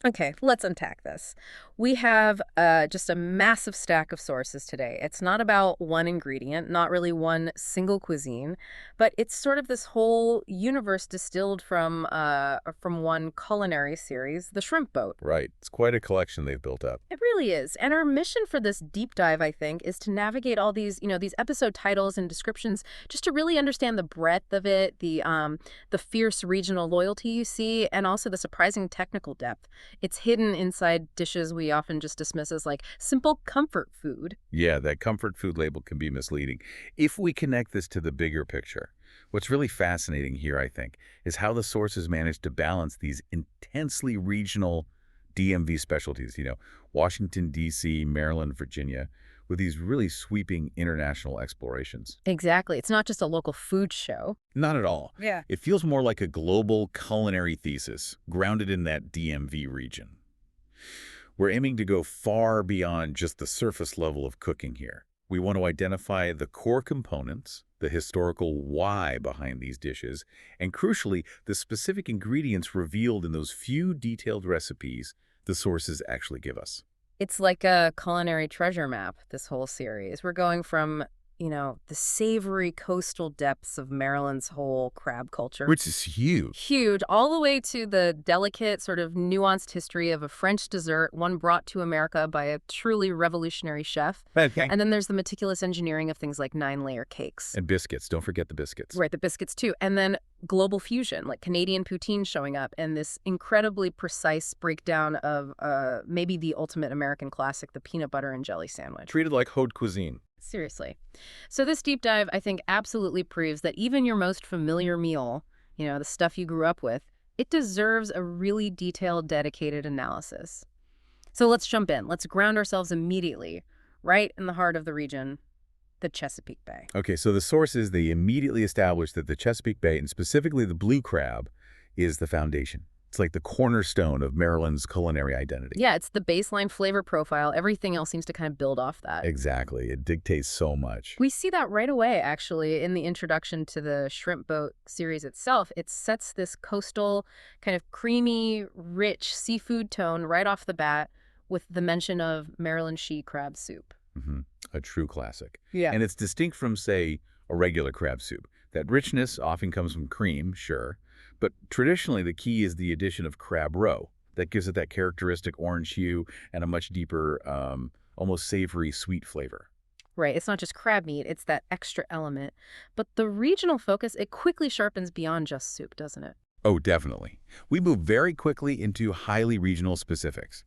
Okay, let's unpack this. We have just a massive stack of sources today. It's not about one ingredient, not really one single cuisine, but it's sort of this whole universe distilled from one culinary series, The Shrimp Boat. Right. It's quite a collection they've built up. It really is. And our mission for this deep dive, I think, is to navigate all these episode titles and descriptions just to really understand the breadth of it, the fierce regional loyalty you see, and also the surprising technical depth. It's hidden inside dishes we often just dismiss as like simple comfort food. Yeah, that comfort food label can be misleading. If we connect this to the bigger picture, what's really fascinating here, I think, is how the sources managed to balance these intensely regional DMV specialties, Washington, D.C., Maryland, Virginia, with these really sweeping international explorations. Exactly. It's not just a local food show. Not at all. Yeah. It feels more like a global culinary thesis grounded in that DMV region. We're aiming to go far beyond just the surface level of cooking here. We want to identify the core components, the historical why behind these dishes, and crucially, the specific ingredients revealed in those few detailed recipes the sources actually give us. It's like a culinary treasure map, this whole series. We're going from, the savory coastal depths of Maryland's whole crab culture. Which is huge. Huge, all the way to the delicate, sort of nuanced history of a French dessert, one brought to America by a truly revolutionary chef. Okay. And then there's the meticulous engineering of things like nine-layer cakes. And biscuits. Don't forget the biscuits. Right, the biscuits too. And then global fusion, like Canadian poutine showing up, and this incredibly precise breakdown of maybe the ultimate American classic, the peanut butter and jelly sandwich. Treated like haute cuisine. Seriously. So this deep dive, I think, absolutely proves that even your most familiar meal, the stuff you grew up with, it deserves a really detailed, dedicated analysis. So let's jump in. Let's ground ourselves immediately, right in the heart of the region, the Chesapeake Bay. Okay, so the sources, they immediately established that the Chesapeake Bay, and specifically the blue crab, is the foundation. It's like the cornerstone of Maryland's culinary identity. Yeah, it's the baseline flavor profile. Everything else seems to kind of build off that. Exactly. It dictates so much. We see that right away, actually, in the introduction to the Shrimp Boat series itself. It sets this coastal, kind of creamy, rich seafood tone right off the bat with the mention of Maryland she crab soup. hmm A true classic. Yeah. And it's distinct from, say, a regular crab soup. That richness often comes from cream, sure, but traditionally the key is the addition of crab roe. That gives it that characteristic orange hue and a much deeper, almost savory, sweet flavor. Right. It's not just crab meat, it's that extra element. But the regional focus, it quickly sharpens beyond just soup, doesn't it? Oh, definitely. We move very quickly into highly regional specifics,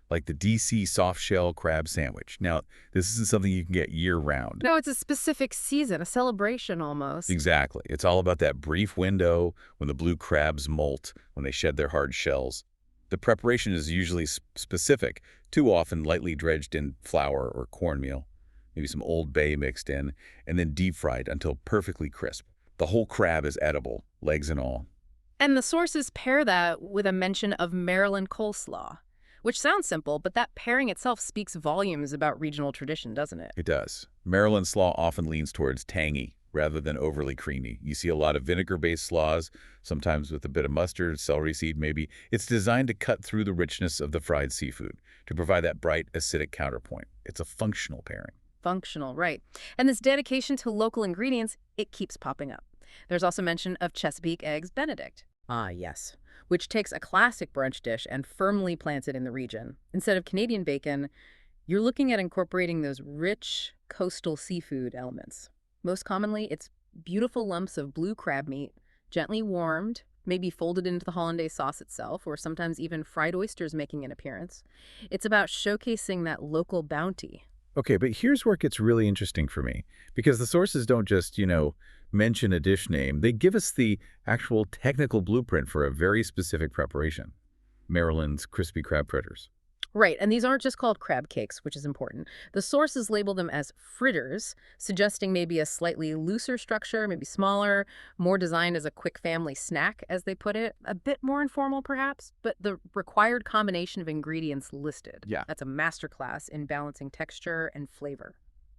like the DC soft-shell crab sandwich. Now, this isn't something you can get year-round. No, it's a specific season, a celebration almost. Exactly. It's all about that brief window when the blue crabs molt, when they shed their hard shells. The preparation is usually specific, too often lightly dredged in flour or cornmeal, maybe some Old Bay mixed in, and then deep-fried until perfectly crisp. The whole crab is edible, legs and all. And the sources pair that with a mention of Maryland coleslaw, which sounds simple, but that pairing itself speaks volumes about regional tradition, doesn't it? It does. Maryland slaw often leans towards tangy rather than overly creamy. You see a lot of vinegar-based slaws, sometimes with a bit of mustard, celery seed maybe. It's designed to cut through the richness of the fried seafood, to provide that bright, acidic counterpoint. It's a functional pairing. Functional, right. And this dedication to local ingredients, it keeps popping up. There's also mention of Chesapeake Eggs Benedict. Ah, yes. Which takes a classic brunch dish and firmly plants it in the region. Instead of Canadian bacon, you're looking at incorporating those rich coastal seafood elements. Most commonly, it's beautiful lumps of blue crab meat, gently warmed, maybe folded into the hollandaise sauce itself, or sometimes even fried oysters making an appearance. It's about showcasing that local bounty. Okay, but here's where it gets really interesting for me, because the sources don't just, mention a dish name. They give us the actual technical blueprint for a very specific preparation. Maryland's crispy crab fritters. Right, and these aren't just called crab cakes, which is important. The sources label them as fritters, suggesting maybe a slightly looser structure, maybe smaller, more designed as a quick family snack, as they put it. A bit more informal, perhaps, but the required combination of ingredients listed. Yeah. That's a masterclass in balancing texture and flavor.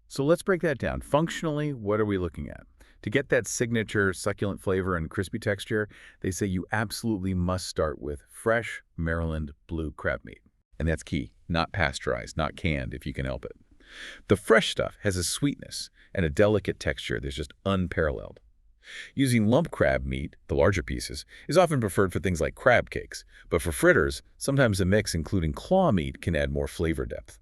So let's break that down. Functionally, what are we looking at? To get that signature succulent flavor and crispy texture, they say you absolutely must start with fresh Maryland blue crab meat. And that's key, not pasteurized, not canned if you can help it. The fresh stuff has a sweetness and a delicate texture that's just unparalleled. Using lump crab meat, the larger pieces, is often preferred for things like crab cakes, but for fritters, sometimes a mix including claw meat can add more flavor depth.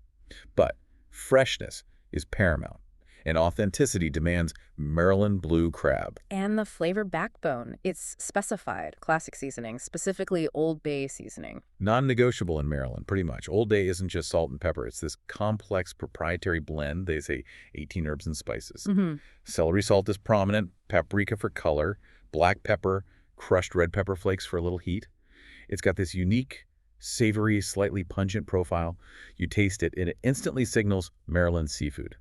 But freshness is paramount, and authenticity demands Maryland blue crab. And the flavor backbone. It's specified, classic seasoning, specifically Old Bay seasoning. Non-negotiable in Maryland, pretty much. Old Bay isn't just salt and pepper. It's this complex proprietary blend. They say 18 herbs and spices. Celery salt is prominent, paprika for color, black pepper, crushed red pepper flakes for a little heat. It's got this unique, savory, slightly pungent profile. You taste it, and it instantly signals Maryland seafood.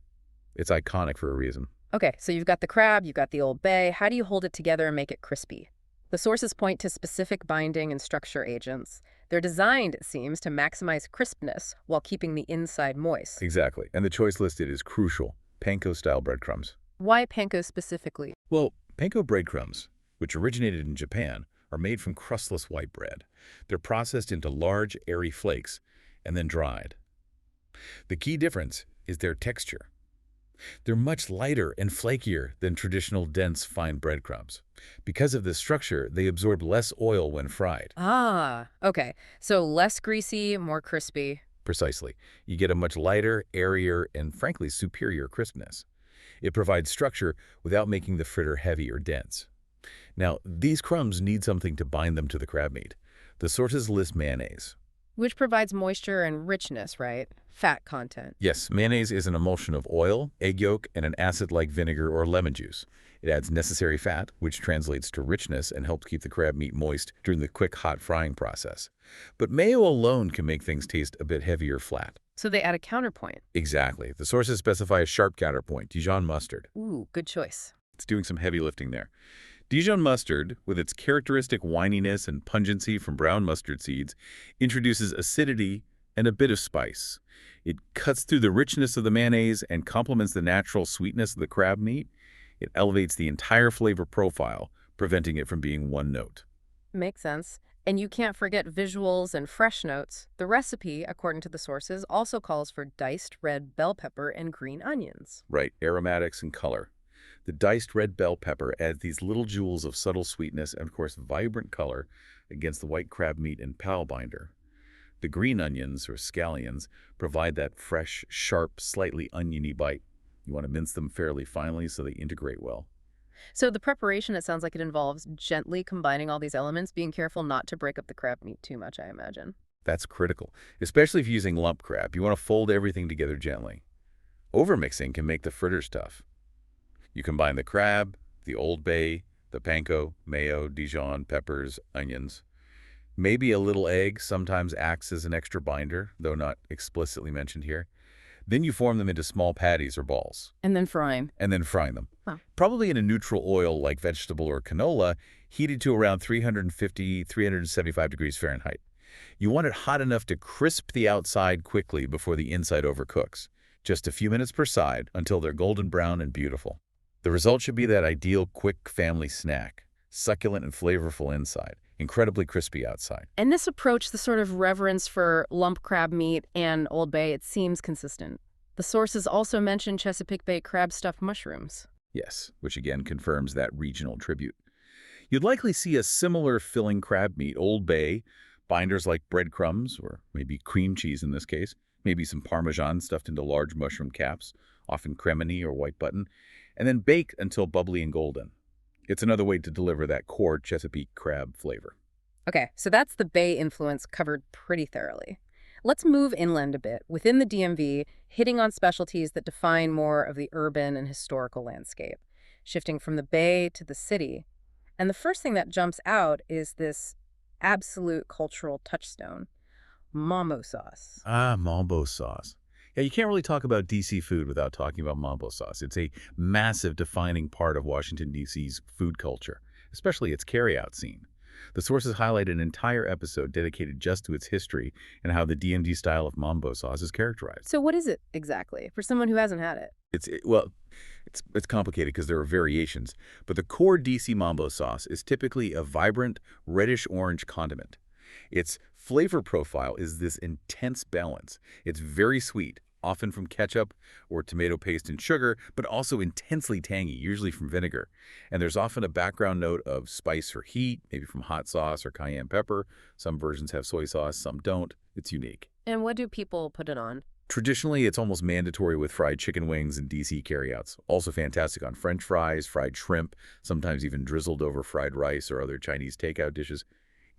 It's iconic for a reason. Okay, so you've got the crab, you've got the Old Bay. How do you hold it together and make it crispy? The sources point to specific binding and structure agents. They're designed, it seems, to maximize crispness while keeping the inside moist. Exactly. And the choice listed is crucial. Panko-style breadcrumbs. Why panko specifically? Well, panko breadcrumbs, which originated in Japan, are made from crustless white bread. They're processed into large, airy flakes and then dried. The key difference is their texture. They're much lighter and flakier than traditional dense, fine breadcrumbs. Because of this structure, they absorb less oil when fried. Ah, okay. So less greasy, more crispy. Precisely. You get a much lighter, airier, and frankly, superior crispness. It provides structure without making the fritter heavy or dense. Now, these crumbs need something to bind them to the crab meat. The sources list mayonnaise. Which provides moisture and richness, right? Fat content. Yes, mayonnaise is an emulsion of oil, egg yolk, and an acid like vinegar or lemon juice. It adds necessary fat, which translates to richness and helps keep the crab meat moist during the quick, hot frying process. But mayo alone can make things taste a bit heavy or flat. So they add a counterpoint. Exactly. The sources specify a sharp counterpoint, Dijon mustard. Ooh, good choice. It's doing some heavy lifting there. Dijon mustard, with its characteristic wininess and pungency from brown mustard seeds, introduces acidity and a bit of spice. It cuts through the richness of the mayonnaise and complements the natural sweetness of the crab meat. It elevates the entire flavor profile, preventing it from being one note. Makes sense. And you can't forget visuals and fresh notes. The recipe, according to the sources, also calls for diced red bell pepper and green onions. Right, aromatics and color. The diced red bell pepper adds these little jewels of subtle sweetness and, of course, vibrant color against the white crab meat and pal binder. The green onions, or scallions, provide that fresh, sharp, slightly oniony bite. You want to mince them fairly finely so they integrate well. So the preparation, it sounds like it involves gently combining all these elements, being careful not to break up the crab meat too much, I imagine. That's critical, especially if you're using lump crab. You want to fold everything together gently. Overmixing can make the fritters tough. You combine the crab, the Old Bay, the panko, mayo, Dijon, peppers, onions. Maybe a little egg sometimes acts as an extra binder, though not explicitly mentioned here. Then you form them into small patties or balls. And then frying. And then frying them. Wow. Probably in a neutral oil like vegetable or canola, heated to around 350, 375 degrees Fahrenheit. You want it hot enough to crisp the outside quickly before the inside overcooks. Just a few minutes per side until they're golden brown and beautiful. The result should be that ideal quick family snack, succulent and flavorful inside, incredibly crispy outside. And this approach, the sort of reverence for lump crab meat and Old Bay, it seems consistent. The sources also mention Chesapeake Bay crab stuffed mushrooms. Yes, which again confirms that regional tribute. You'd likely see a similar filling crab meat, Old Bay, binders like breadcrumbs, or maybe cream cheese in this case, maybe some Parmesan stuffed into large mushroom caps, often cremini or white button, and then bake until bubbly and golden. It's another way to deliver that core Chesapeake crab flavor. Okay, so that's the Bay influence covered pretty thoroughly. Let's move inland a bit, within the DMV, hitting on specialties that define more of the urban and historical landscape, shifting from the Bay to the city. And the first thing that jumps out is this absolute cultural touchstone, mambo sauce. Ah, mambo sauce. Yeah, you can't really talk about D.C. food without talking about mambo sauce. It's a massive defining part of Washington, D.C.'s food culture, especially its carryout scene. The sources highlight an entire episode dedicated just to its history and how the DMV style of mambo sauce is characterized. So what is it exactly, for someone who hasn't had it? Well, it's complicated because there are variations, but the core DC Mambo sauce is typically a vibrant reddish-orange condiment. Its flavor profile is this intense balance. It's very sweet, often from ketchup or tomato paste and sugar, but also intensely tangy, usually from vinegar. And there's often a background note of spice or heat, maybe from hot sauce or cayenne pepper. Some versions have soy sauce, some don't. It's unique. And what do people put it on? Traditionally, it's almost mandatory with fried chicken wings and DC carryouts. Also fantastic on French fries, fried shrimp, sometimes even drizzled over fried rice or other Chinese takeout dishes.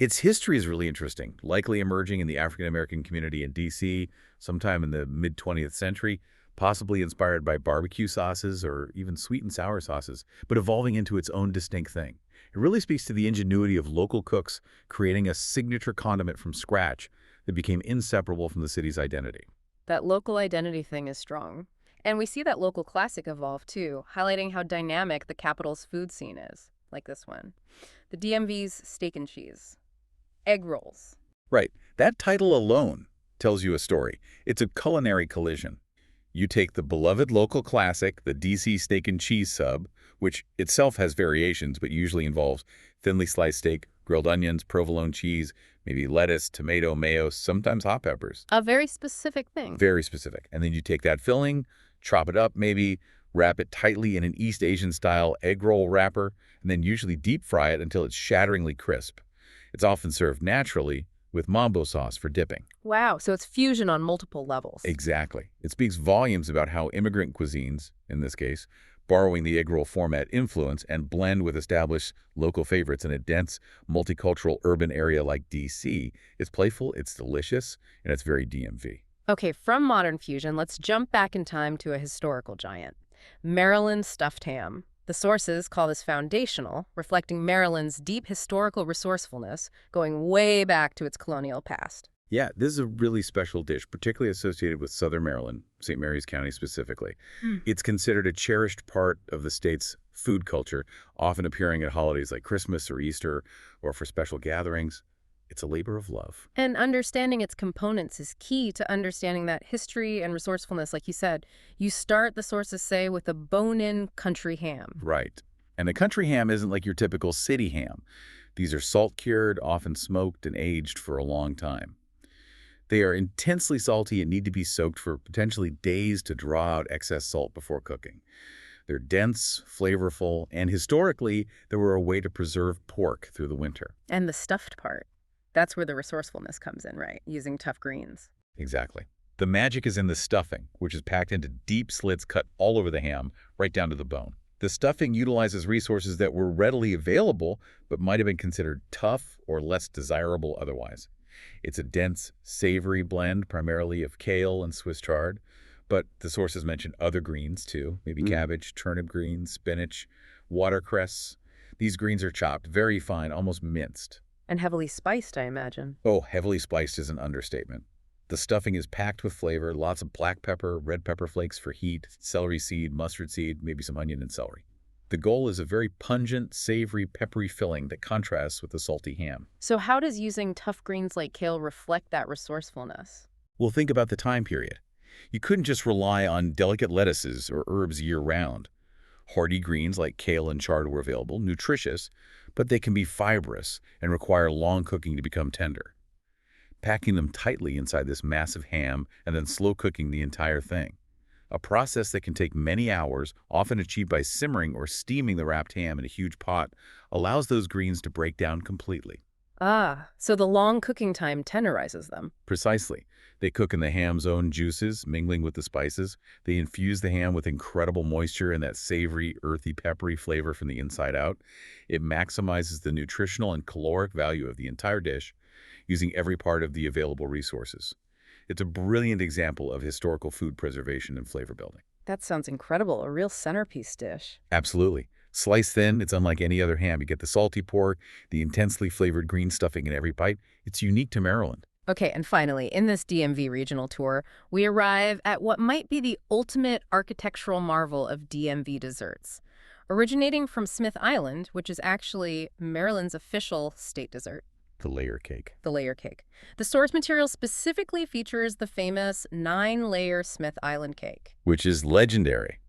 Its history is really interesting, likely emerging in the African-American community in DC sometime in the mid-20th century, possibly inspired by barbecue sauces or even sweet and sour sauces, but evolving into its own distinct thing. It really speaks to the ingenuity of local cooks creating a signature condiment from scratch that became inseparable from the city's identity. That local identity thing is strong. And we see that local classic evolve too, highlighting how dynamic the capital's food scene is, like this one. The DMV's steak and cheese. Egg rolls. Right. That title alone tells you a story. It's a culinary collision. You take the beloved local classic, the DC steak and cheese sub, which itself has variations but usually involves thinly sliced steak, grilled onions, provolone cheese, maybe lettuce, tomato, mayo, sometimes hot peppers. A very specific thing. Very specific. And then you take that filling, chop it up maybe, wrap it tightly in an East Asian-style egg roll wrapper, and then usually deep fry it until it's shatteringly crisp. It's often served naturally with mambo sauce for dipping. Wow, so it's fusion on multiple levels. Exactly. It speaks volumes about how immigrant cuisines, in this case, borrowing the egg roll format influence and blend with established local favorites in a dense, multicultural urban area like D.C. It's playful, it's delicious, and it's very DMV. Okay, from modern fusion, let's jump back in time to a historical giant. Maryland stuffed ham. The sources call this foundational, reflecting Maryland's deep historical resourcefulness, going way back to its colonial past. Yeah, this is a really special dish, particularly associated with Southern Maryland, St. Mary's County specifically. It's considered a cherished part of the state's food culture, often appearing at holidays like Christmas or Easter or for special gatherings. It's a labor of love. And understanding its components is key to understanding that history and resourcefulness, like you said. You start, the sources say, with a bone-in country ham. Right. And a country ham isn't like your typical city ham. These are salt-cured, often smoked and aged for a long time. They are intensely salty and need to be soaked for potentially days to draw out excess salt before cooking. They're dense, flavorful, and historically, they were a way to preserve pork through the winter. And the stuffed part. That's where the resourcefulness comes in, right? Using tough greens. Exactly. The magic is in the stuffing, which is packed into deep slits cut all over the ham, right down to the bone. The stuffing utilizes resources that were readily available, but might have been considered tough or less desirable otherwise. It's a dense, savory blend, primarily of kale and Swiss chard, but the sources mention other greens too, maybe cabbage, turnip greens, spinach, watercress. These greens are chopped very fine, almost minced. And heavily spiced, I imagine. Oh, heavily spiced is an understatement. The stuffing is packed with flavor, lots of black pepper, red pepper flakes for heat, celery seed, mustard seed, maybe some onion and celery. The goal is a very pungent, savory, peppery filling that contrasts with the salty ham. So how does using tough greens like kale reflect that resourcefulness? Well, think about the time period. You couldn't just rely on delicate lettuces or herbs year-round. Hardy greens like kale and chard were available, nutritious, but they can be fibrous and require long cooking to become tender. Packing them tightly inside this massive ham and then slow cooking the entire thing. A process that can take many hours, often achieved by simmering or steaming the wrapped ham in a huge pot, allows those greens to break down completely. Ah, so the long cooking time tenderizes them. Precisely. They cook in the ham's own juices, mingling with the spices. They infuse the ham with incredible moisture and that savory, earthy, peppery flavor from the inside out. It maximizes the nutritional and caloric value of the entire dish, using every part of the available resources. It's a brilliant example of historical food preservation and flavor building. That sounds incredible, a real centerpiece dish. Absolutely. Sliced thin, it's unlike any other ham. You get the salty pork, the intensely flavored green stuffing in every bite. It's unique to Maryland. Okay, and finally, in this DMV regional tour, we arrive at what might be the ultimate architectural marvel of DMV desserts. Originating from Smith Island, which is actually Maryland's official state dessert, The layer cake. The layer cake. The source material specifically features the famous 9-layer Smith Island cake. Which is legendary.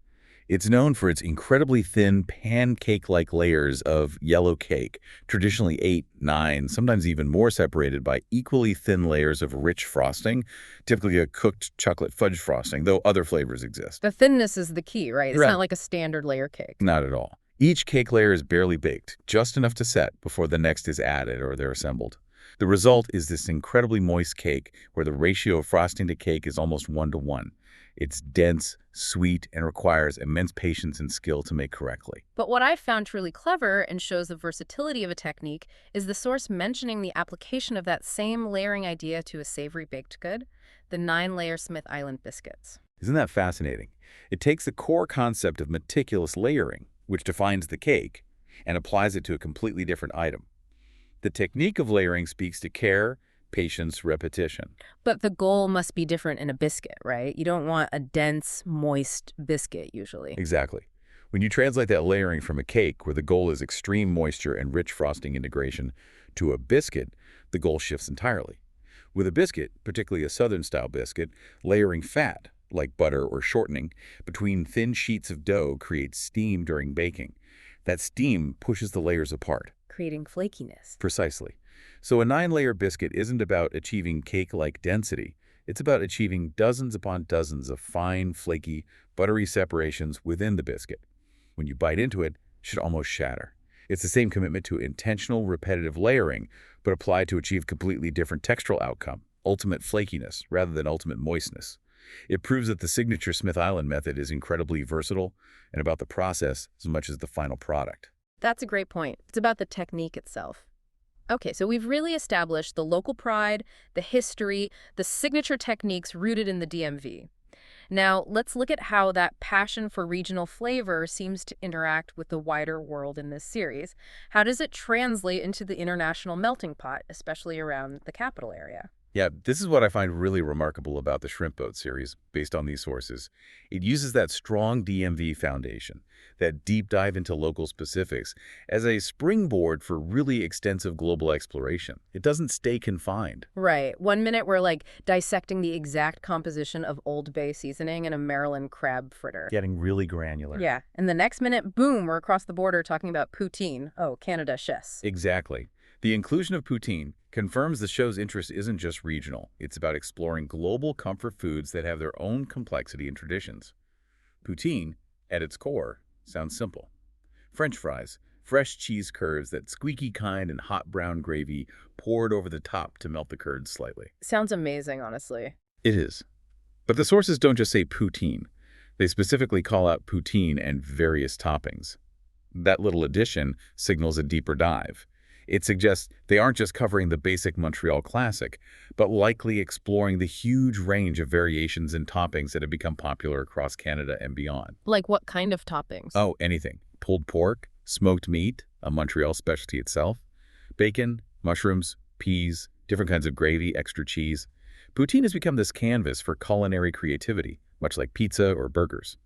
It's known for its incredibly thin, pancake-like layers of yellow cake, traditionally 8, 9, sometimes even more separated by equally thin layers of rich frosting, typically a cooked chocolate fudge frosting, though other flavors exist. The thinness is the key, right? It's Right. not like a standard layer cake. Not at all. Each cake layer is barely baked, just enough to set before the next is added or they're assembled. The result is this incredibly moist cake where the ratio of frosting to cake is almost 1-to-1. It's dense, sweet, and requires immense patience and skill to make correctly. But what I found truly clever and shows the versatility of a technique is the source mentioning the application of that same layering idea to a savory baked good, the 9-layer Smith Island biscuits. Isn't that fascinating? It takes the core concept of meticulous layering, which defines the cake, and applies it to a completely different item. The technique of layering speaks to care, patience, repetition. But the goal must be different in a biscuit, right? You don't want a dense, moist biscuit usually. Exactly. When you translate that layering from a cake, where the goal is extreme moisture and rich frosting integration, to a biscuit, the goal shifts entirely. With a biscuit, particularly a Southern-style biscuit, layering fat, like butter or shortening, between thin sheets of dough creates steam during baking. That steam pushes the layers apart. Creating flakiness. Precisely. So a 9-layer biscuit isn't about achieving cake-like density. It's about achieving dozens upon dozens of fine, flaky, buttery separations within the biscuit. When you bite into it, it should almost shatter. It's the same commitment to intentional, repetitive layering, but applied to achieve completely different textural outcome, ultimate flakiness rather than ultimate moistness. It proves that the signature Smith Island method is incredibly versatile and about the process as much as the final product. That's a great point. It's about the technique itself. Okay, so we've really established the local pride, the history, the signature techniques rooted in the DMV. Now, let's look at how that passion for regional flavor seems to interact with the wider world in this series. How does it translate into the international melting pot, especially around the capital area? Yeah, this is what I find really remarkable about the Shrimp Boat series, based on these sources. It uses that strong DMV foundation, that deep dive into local specifics, as a springboard for really extensive global exploration. It doesn't stay confined. Right. 1 minute we're like dissecting the exact composition of Old Bay seasoning in a Maryland crab fritter. Getting really granular. Yeah. And the next minute, boom, we're across the border talking about poutine. Oh, Canada chess. Exactly. The inclusion of poutine confirms the show's interest isn't just regional. It's about exploring global comfort foods that have their own complexity and traditions. Poutine, at its core, sounds simple. French fries, fresh cheese curds, that squeaky kind, and hot brown gravy poured over the top to melt the curds slightly. Sounds amazing, honestly. It is. But the sources don't just say poutine. They specifically call out poutine and various toppings. That little addition signals a deeper dive. It suggests they aren't just covering the basic Montreal classic, but likely exploring the huge range of variations and toppings that have become popular across Canada and beyond. Like what kind of toppings? Oh, anything. Pulled pork, smoked meat, a Montreal specialty itself, bacon, mushrooms, peas, different kinds of gravy, extra cheese. Poutine has become this canvas for culinary creativity, much like pizza or burgers.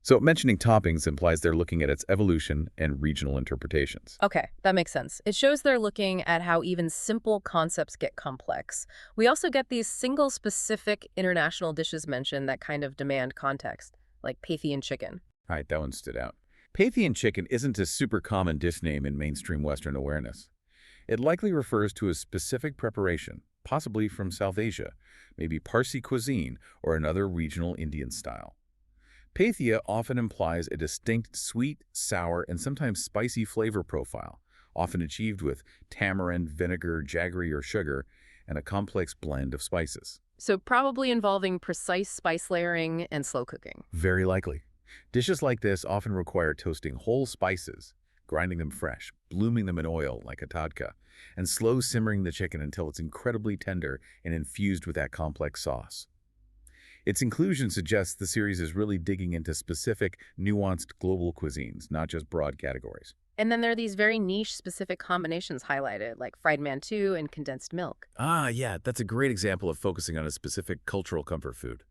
So mentioning toppings implies they're looking at its evolution and regional interpretations. Okay, that makes sense. It shows they're looking at how even simple concepts get complex. We also get these single specific international dishes mentioned that kind of demand context, like Pathian chicken. All right, that one stood out. Pathian chicken isn't a super common dish name in mainstream Western awareness. It likely refers to a specific preparation, possibly from South Asia, maybe Parsi cuisine or another regional Indian style. Pathia often implies a distinct sweet, sour, and sometimes spicy flavor profile, often achieved with tamarind, vinegar, jaggery, or sugar, and a complex blend of spices. So probably involving precise spice layering and slow cooking. Very likely. Dishes like this often require toasting whole spices, grinding them fresh, blooming them in oil like a tadka, and slow simmering the chicken until it's incredibly tender and infused with that complex sauce. Its inclusion suggests the series is really digging into specific, nuanced global cuisines, not just broad categories. And then there are these very niche specific combinations highlighted, like fried mantou and condensed milk. Ah, yeah, that's a great example of focusing on a specific cultural comfort food.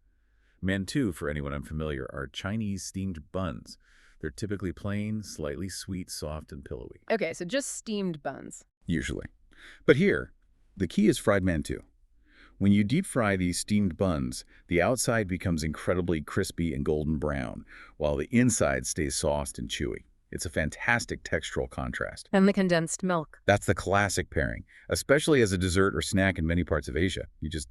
Mantou, for anyone unfamiliar, are Chinese steamed buns. They're typically plain, slightly sweet, soft, and pillowy. Okay, so just steamed buns. Usually. But here, The key is fried mantou. When you deep fry these steamed buns, the outside becomes incredibly crispy and golden brown, while the inside stays soft and chewy. It's a fantastic textural contrast. And the condensed milk. That's the classic pairing, especially as a dessert or snack in many parts of Asia. You just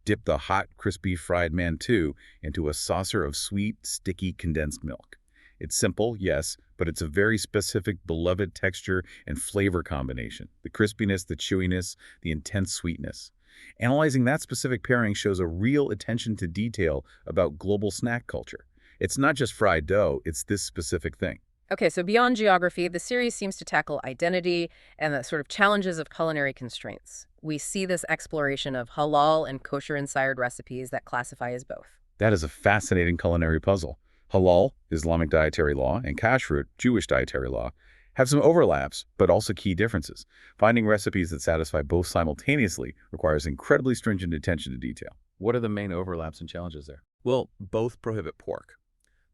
dip the hot, crispy fried mantou into a saucer of sweet, sticky condensed milk. It's simple, yes, but it's a very specific, beloved texture and flavor combination. The crispiness, the chewiness, the intense sweetness. Analyzing that specific pairing shows a real attention to detail about global snack culture. It's not just fried dough, it's this specific thing. Okay, so beyond geography, the series seems to tackle identity and the sort of challenges of culinary constraints. We see this exploration of halal and kosher-inspired recipes that classify as both. That is a fascinating culinary puzzle. Halal, Islamic dietary law, and kashrut, Jewish dietary law, have some overlaps, but also key differences. Finding recipes that satisfy both simultaneously requires incredibly stringent attention to detail. What are the main overlaps and challenges there? Well, both prohibit pork.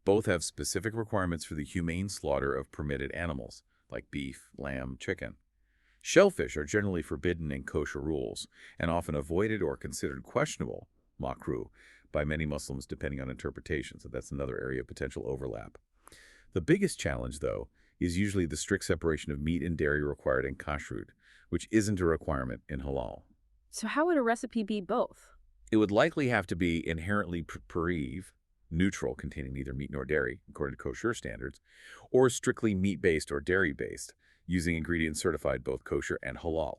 Both have specific requirements for the humane slaughter of permitted animals, like beef, lamb, chicken. Shellfish are generally forbidden in kosher rules, and often avoided or considered questionable, makruh, by many Muslims depending on interpretation, so that's another area of potential overlap. The biggest challenge, though, is usually the strict separation of meat and dairy required in kashrut, which isn't a requirement in halal. So how would a recipe be both? It would likely have to be inherently pariv, neutral, containing neither meat nor dairy, according to kosher standards, or strictly meat-based or dairy-based, using ingredients certified both kosher and halal.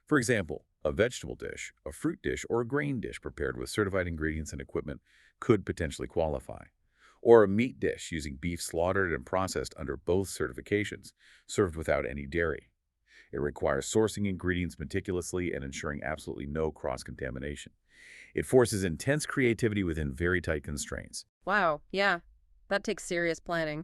For example, a vegetable dish, a fruit dish, or a grain dish prepared with certified ingredients and equipment could potentially qualify. Or a meat dish using beef slaughtered and processed under both certifications, served without any dairy. It requires sourcing ingredients meticulously and ensuring absolutely no cross-contamination. It forces intense creativity within very tight constraints. Wow, yeah, that takes serious planning.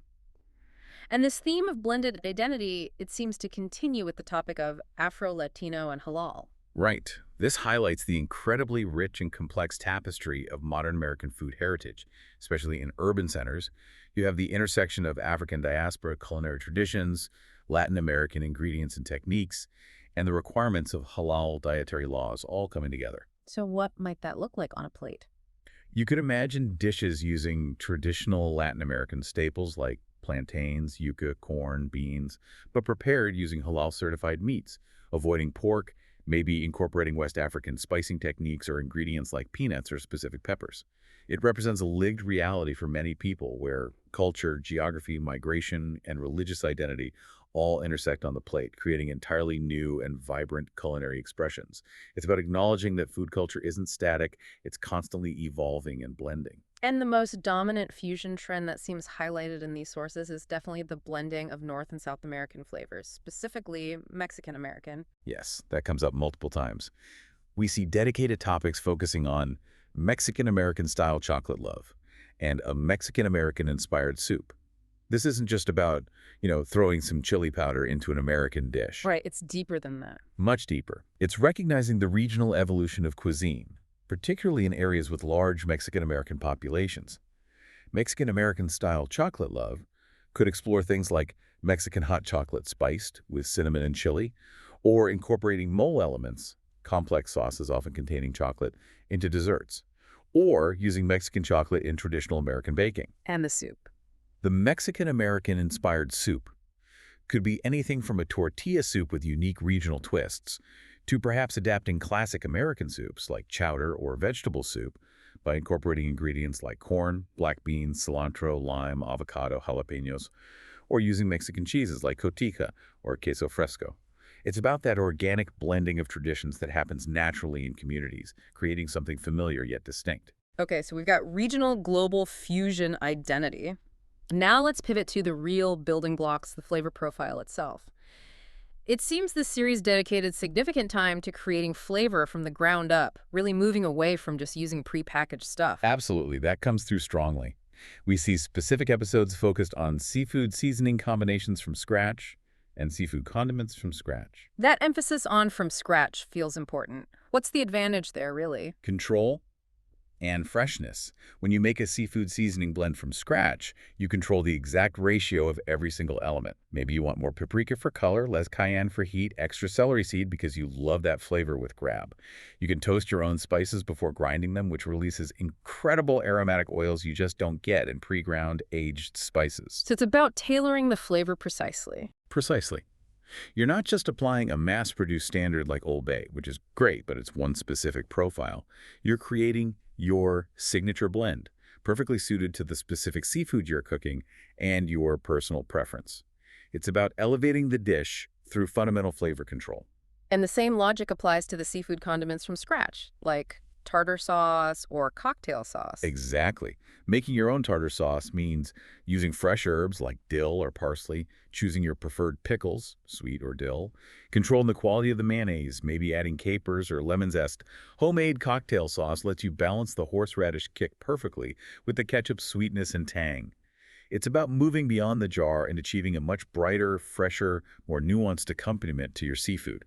And this theme of blended identity, it seems to continue with the topic of Afro-Latino and halal. Right. This highlights the incredibly rich and complex tapestry of modern American food heritage, especially in urban centers. You have the intersection of African diaspora culinary traditions, Latin American ingredients and techniques, and the requirements of halal dietary laws all coming together. So what might that look like on a plate? You could imagine dishes using traditional Latin American staples like plantains, yuca, corn, beans, but prepared using halal-certified meats, avoiding pork, maybe incorporating West African spicing techniques or ingredients like peanuts or specific peppers. It represents a lived reality for many people where culture, geography, migration, and religious identity all intersect on the plate, creating entirely new and vibrant culinary expressions. It's about acknowledging that food culture isn't static, it's constantly evolving and blending. And the most dominant fusion trend that seems highlighted in these sources is definitely the blending of North and South American flavors, specifically Mexican-American. Yes, that comes up multiple times. We see dedicated topics focusing on Mexican-American style chocolate love and a Mexican-American inspired soup. This isn't just about, throwing some chili powder into an American dish. Right, it's deeper than that. Much deeper. It's recognizing the regional evolution of cuisine, particularly in areas with large Mexican-American populations. Mexican-American style chocolate love could explore things like Mexican hot chocolate spiced with cinnamon and chili, or incorporating mole elements, complex sauces often containing chocolate, into desserts, or using Mexican chocolate in traditional American baking. And the soup. The Mexican-American inspired soup could be anything from a tortilla soup with unique regional twists to perhaps adapting classic American soups like chowder or vegetable soup by incorporating ingredients like corn, black beans, cilantro, lime, avocado, jalapenos, or using Mexican cheeses like cotija or queso fresco. It's about that organic blending of traditions that happens naturally in communities, creating something familiar yet distinct. Okay, so we've got regional global fusion identity. Now let's pivot to the real building blocks, the flavor profile itself. It seems this series dedicated significant time to creating flavor from the ground up, really moving away from just using prepackaged stuff. Absolutely, that comes through strongly. We see specific episodes focused on seafood seasoning combinations from scratch and seafood condiments from scratch. That emphasis on from scratch feels important. What's the advantage there, really? Control. And freshness. When you make a seafood seasoning blend from scratch, you control the exact ratio of every single element. Maybe you want more paprika for color, less cayenne for heat, extra celery seed because you love that flavor with Grab. You can toast your own spices before grinding them, which releases incredible aromatic oils you just don't get in pre-ground, aged spices. So it's about tailoring the flavor precisely. Precisely. You're not just applying a mass-produced standard like Old Bay, which is great, but it's one specific profile. You're creating your signature blend, perfectly suited to the specific seafood you're cooking and your personal preference. It's about elevating the dish through fundamental flavor control. And the same logic applies to the seafood condiments from scratch, like tartar sauce or cocktail sauce. Exactly. Making your own tartar sauce means using fresh herbs like dill or parsley, choosing your preferred pickles, sweet or dill, controlling the quality of the mayonnaise, maybe adding capers or lemon zest. Homemade cocktail sauce lets you balance the horseradish kick perfectly with the ketchup's sweetness and tang. It's about moving beyond the jar and achieving a much brighter, fresher, more nuanced accompaniment to your seafood.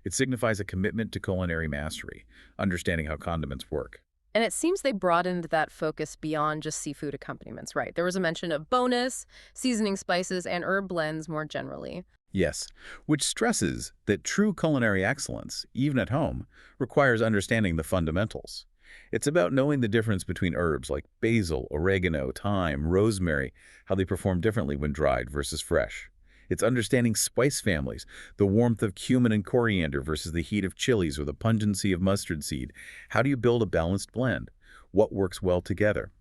It signifies a commitment to culinary mastery, understanding how condiments work. And it seems they broadened that focus beyond just seafood accompaniments, right? There was a mention of bonus, seasoning spices, and herb blends more generally. Yes, which stresses that true culinary excellence, even at home, requires understanding the fundamentals. It's about knowing the difference between herbs like basil, oregano, thyme, rosemary, how they perform differently when dried versus fresh. It's understanding spice families, the warmth of cumin and coriander versus the heat of chilies or the pungency of mustard seed. How do you build a balanced blend? What works well together?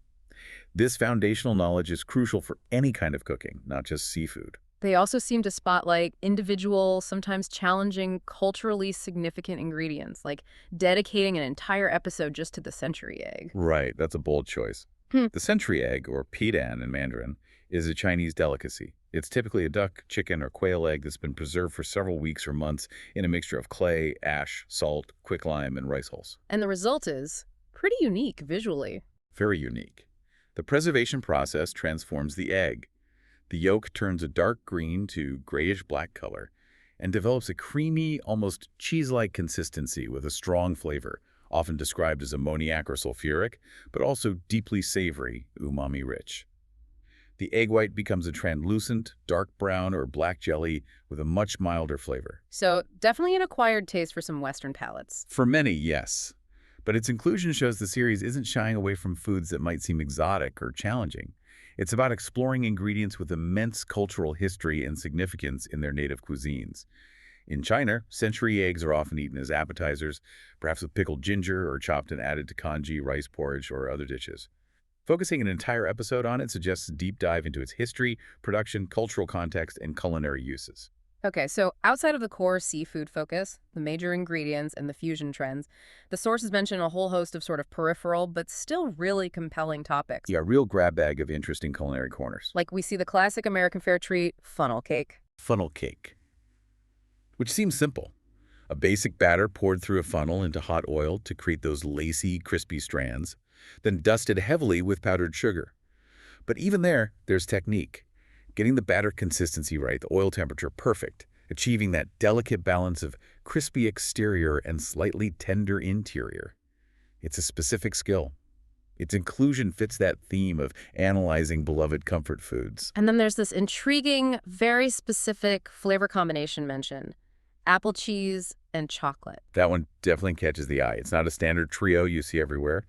This foundational knowledge is crucial for any kind of cooking, not just seafood. They also seem to spotlight individual, sometimes challenging, culturally significant ingredients, like dedicating an entire episode just to the century egg. Right, that's a bold choice. The century egg, or pidan in Mandarin, is a Chinese delicacy. It's typically a duck, chicken, or quail egg that's been preserved for several weeks or months in a mixture of clay, ash, salt, quicklime, and rice hulls. And the result is pretty unique visually. Very unique. The preservation process transforms the egg. The yolk turns a dark green to grayish-black color and develops a creamy, almost cheese-like consistency with a strong flavor, often described as ammoniac or sulfuric, but also deeply savory, umami-rich. The egg white becomes a translucent, dark brown or black jelly with a much milder flavor. So definitely an acquired taste for some Western palates. For many, yes. But its inclusion shows the series isn't shying away from foods that might seem exotic or challenging. It's about exploring ingredients with immense cultural history and significance in their native cuisines. In China, century eggs are often eaten as appetizers, perhaps with pickled ginger or chopped and added to congee, rice porridge, or other dishes. Focusing an entire episode on it suggests a deep dive into its history, production, cultural context, and culinary uses. Okay, so outside of the core seafood focus, the major ingredients, and the fusion trends, the sources mention a whole host of sort of peripheral but still really compelling topics. Yeah, a real grab bag of interesting culinary corners. Like we see the classic American fare treat, funnel cake. Funnel cake, which seems simple. A basic batter poured through a funnel into hot oil to create those lacy, crispy strands, then dusted heavily with powdered sugar. But even there's technique. Getting the batter consistency right, the oil temperature perfect, achieving that delicate balance of crispy exterior and slightly tender interior. It's a specific skill. Its inclusion fits that theme of analyzing beloved comfort foods. And then there's this intriguing, very specific flavor combination mentioned. Apple cheese and chocolate. That one definitely catches the eye. It's not a standard trio you see everywhere.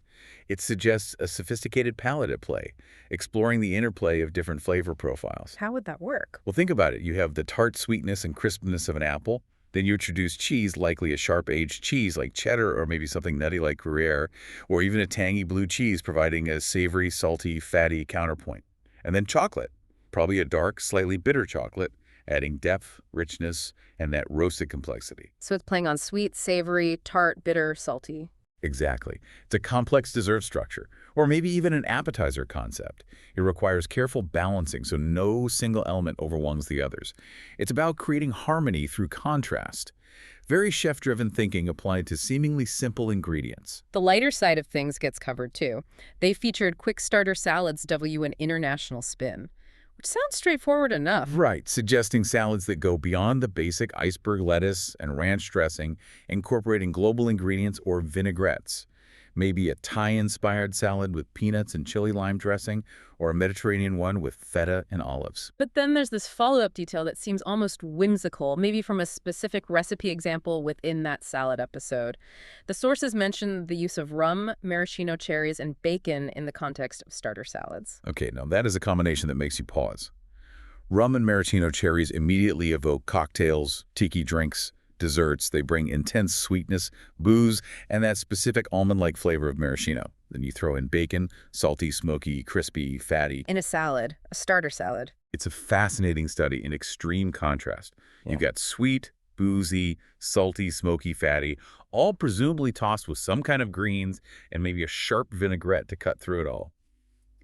It suggests a sophisticated palate at play, exploring the interplay of different flavor profiles. How would that work? Well, think about it. You have the tart sweetness and crispness of an apple. Then you introduce cheese, likely a sharp aged cheese like cheddar or maybe something nutty like Gruyere, or even a tangy blue cheese providing a savory, salty, fatty counterpoint. And then chocolate, probably a dark, slightly bitter chocolate, adding depth, richness, and that roasted complexity. So it's playing on sweet, savory, tart, bitter, salty. Exactly. It's a complex dessert structure, or maybe even an appetizer concept. It requires careful balancing so no single element overwhelms the others. It's about creating harmony through contrast. Very chef-driven thinking applied to seemingly simple ingredients. The lighter side of things gets covered too. They featured quick starter salads W an international spin, which sounds straightforward enough. Right, suggesting salads that go beyond the basic iceberg lettuce and ranch dressing, incorporating global ingredients or vinaigrettes. Maybe a Thai-inspired salad with peanuts and chili lime dressing, or a Mediterranean one with feta and olives. But then there's this follow-up detail that seems almost whimsical, maybe from a specific recipe example within that salad episode. The sources mention the use of rum, maraschino cherries, and bacon in the context of starter salads. Okay, now that is a combination that makes you pause. Rum and maraschino cherries immediately evoke cocktails, tiki drinks, desserts. They bring intense sweetness, booze, and that specific almond-like flavor of maraschino. Then you throw in bacon, salty, smoky, crispy, fatty. In a salad, a starter salad. It's a fascinating study in extreme contrast. You've got sweet, boozy, salty, smoky, fatty, all presumably tossed with some kind of greens and maybe a sharp vinaigrette to cut through it all.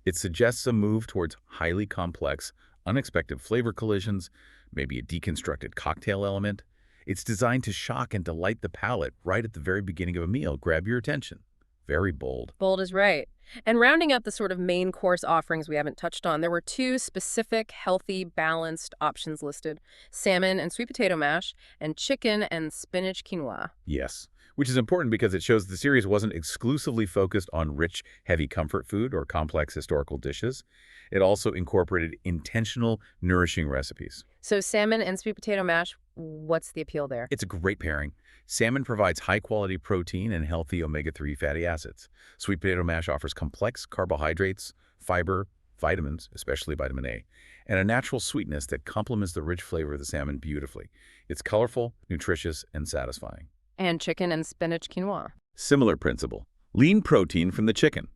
It suggests a move towards highly complex, unexpected flavor collisions, maybe a deconstructed cocktail element. It's designed to shock and delight the palate right at the very beginning of a meal, grab your attention. Very bold. Bold is right. And rounding up the sort of main course offerings we haven't touched on, there were two specific, healthy, balanced options listed: salmon and sweet potato mash, and chicken and spinach quinoa. Yes, which is important because it shows the series wasn't exclusively focused on rich, heavy comfort food or complex historical dishes. It also incorporated intentional, nourishing recipes. So salmon and sweet potato mash, what's the appeal there? It's a great pairing. Salmon provides high-quality protein and healthy omega-3 fatty acids. Sweet potato mash offers complex carbohydrates, fiber, vitamins, especially vitamin A, and a natural sweetness that complements the rich flavor of the salmon beautifully. It's colorful, nutritious, and satisfying. And chicken and spinach quinoa. Similar principle. Lean protein from the chicken.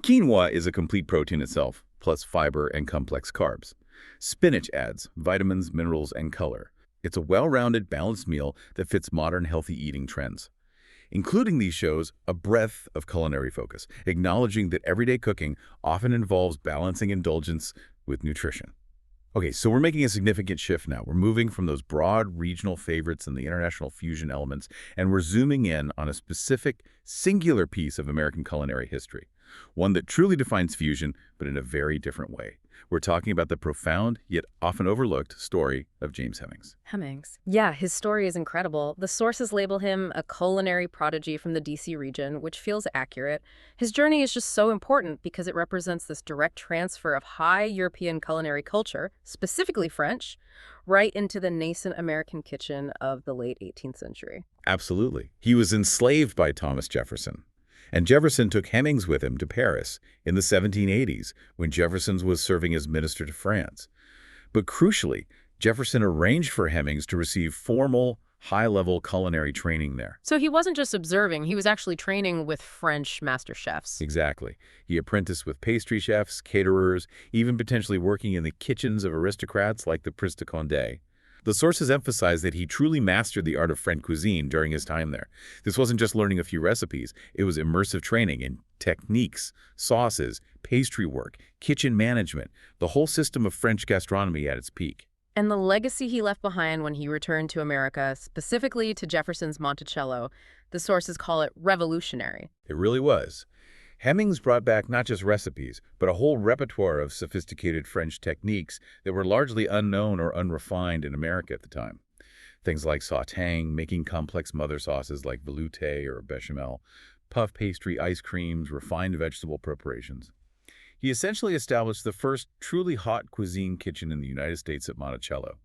Quinoa is a complete protein itself, plus fiber and complex carbs. Spinach adds vitamins, minerals, and color. It's a well-rounded, balanced meal that fits modern healthy eating trends. Including these shows a breadth of culinary focus, acknowledging that everyday cooking often involves balancing indulgence with nutrition. Okay, so we're making a significant shift now. We're moving from those broad regional favorites and the international fusion elements, and we're zooming in on a specific, singular piece of American culinary history. One that truly defines fusion, but in a very different way. We're talking about the profound, yet often overlooked, story of James Hemings. Hemings. Yeah, his story is incredible. The sources label him a culinary prodigy from the D.C. region, which feels accurate. His journey is just so important because it represents this direct transfer of high European culinary culture, specifically French, right into the nascent American kitchen of the late 18th century. Absolutely. He was enslaved by Thomas Jefferson. And Jefferson took Hemings with him to Paris in the 1780s when Jefferson was serving as minister to France. But crucially, Jefferson arranged for Hemings to receive formal, high-level culinary training there. So he wasn't just observing, he was actually training with French master chefs. Exactly. He apprenticed with pastry chefs, caterers, even potentially working in the kitchens of aristocrats like the Prince de Condé. The sources emphasize that he truly mastered the art of French cuisine during his time there. This wasn't just learning a few recipes. It was immersive training in techniques, sauces, pastry work, kitchen management, the whole system of French gastronomy at its peak. And the legacy he left behind when he returned to America, specifically to Jefferson's Monticello, the sources call it revolutionary. It really was. Hemings brought back not just recipes, but a whole repertoire of sophisticated French techniques that were largely unknown or unrefined in America at the time. Things like sautéing, making complex mother sauces like velouté or bechamel, puff pastry, ice creams, refined vegetable preparations. He essentially established the first truly hot cuisine kitchen in the United States at Monticello.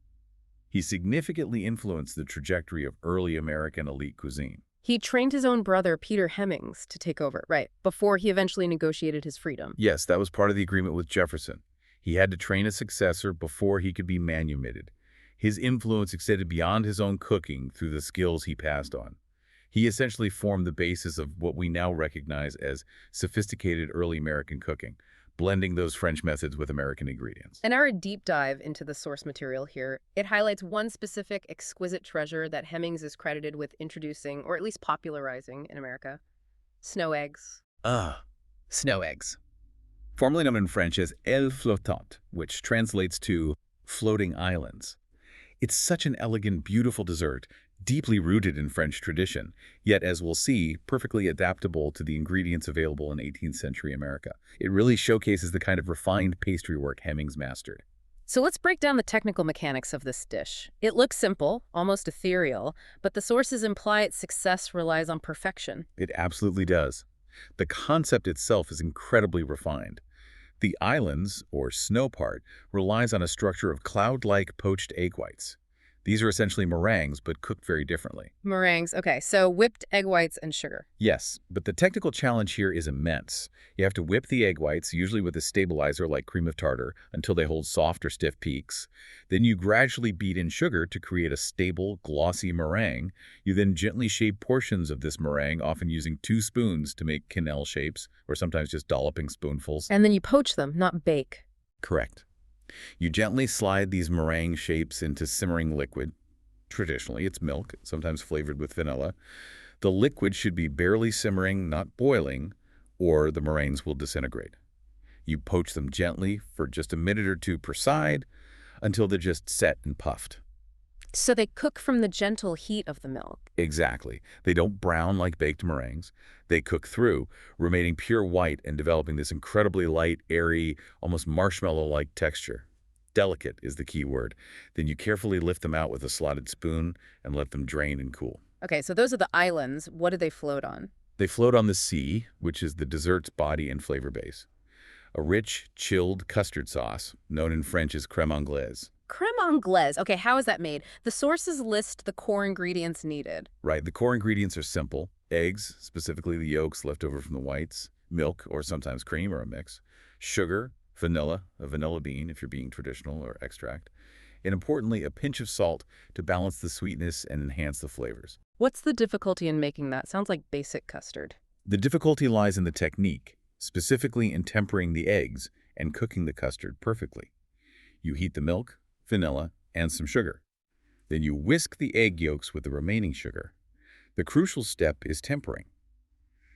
He significantly influenced the trajectory of early American elite cuisine. He trained his own brother, Peter Hemings, to take over, right, before he eventually negotiated his freedom. Yes, that was part of the agreement with Jefferson. He had to train a successor before he could be manumitted. His influence extended beyond his own cooking through the skills he passed on. He essentially formed the basis of what we now recognize as sophisticated early American cooking, blending those French methods with American ingredients. In our deep dive into the source material here, it highlights one specific exquisite treasure that Hemings is credited with introducing, or at least popularizing, in America: snow eggs. Snow eggs. Formerly known in French as ailes flottantes, which translates to floating islands. It's such an elegant, beautiful dessert, deeply rooted in French tradition, yet, as we'll see, perfectly adaptable to the ingredients available in 18th century America. It really showcases the kind of refined pastry work Hemings mastered. So let's break down the technical mechanics of this dish. It looks simple, almost ethereal, but the sources imply its success relies on perfection. It absolutely does. The concept itself is incredibly refined. The islands, or snow part, relies on a structure of cloud-like poached egg whites. These are essentially meringues, but cooked very differently. Meringues. Okay, so whipped egg whites and sugar. Yes, but the technical challenge here is immense. You have to whip the egg whites, usually with a stabilizer like cream of tartar, until they hold soft or stiff peaks. Then you gradually beat in sugar to create a stable, glossy meringue. You then gently shape portions of this meringue, often using 2 spoons to make quenelle shapes, or sometimes just dolloping spoonfuls. And then you poach them, not bake. Correct. You gently slide these meringue shapes into simmering liquid. Traditionally, it's milk, sometimes flavored with vanilla. The liquid should be barely simmering, not boiling, or the meringues will disintegrate. You poach them gently for just a minute or two per side until they're just set and puffed. So they cook from the gentle heat of the milk. Exactly. They don't brown like baked meringues. They cook through, remaining pure white and developing this incredibly light, airy, almost marshmallow-like texture. Delicate is the key word. Then you carefully lift them out with a slotted spoon and let them drain and cool. Okay, so those are the islands. What do they float on? They float on the sea, which is the dessert's body and flavor base. A rich, chilled custard sauce, known in French as crème anglaise. Crème anglaise. Okay, how is that made? The sources list the core ingredients needed. Right, the core ingredients are simple. Eggs, specifically the yolks left over from the whites, milk, or sometimes cream or a mix, sugar, vanilla, a vanilla bean if you're being traditional, or extract, and importantly, a pinch of salt to balance the sweetness and enhance the flavors. What's the difficulty in making that? Sounds like basic custard. The difficulty lies in the technique, specifically in tempering the eggs and cooking the custard perfectly. You heat the milk, vanilla, and some sugar. Then you whisk the egg yolks with the remaining sugar. The crucial step is tempering.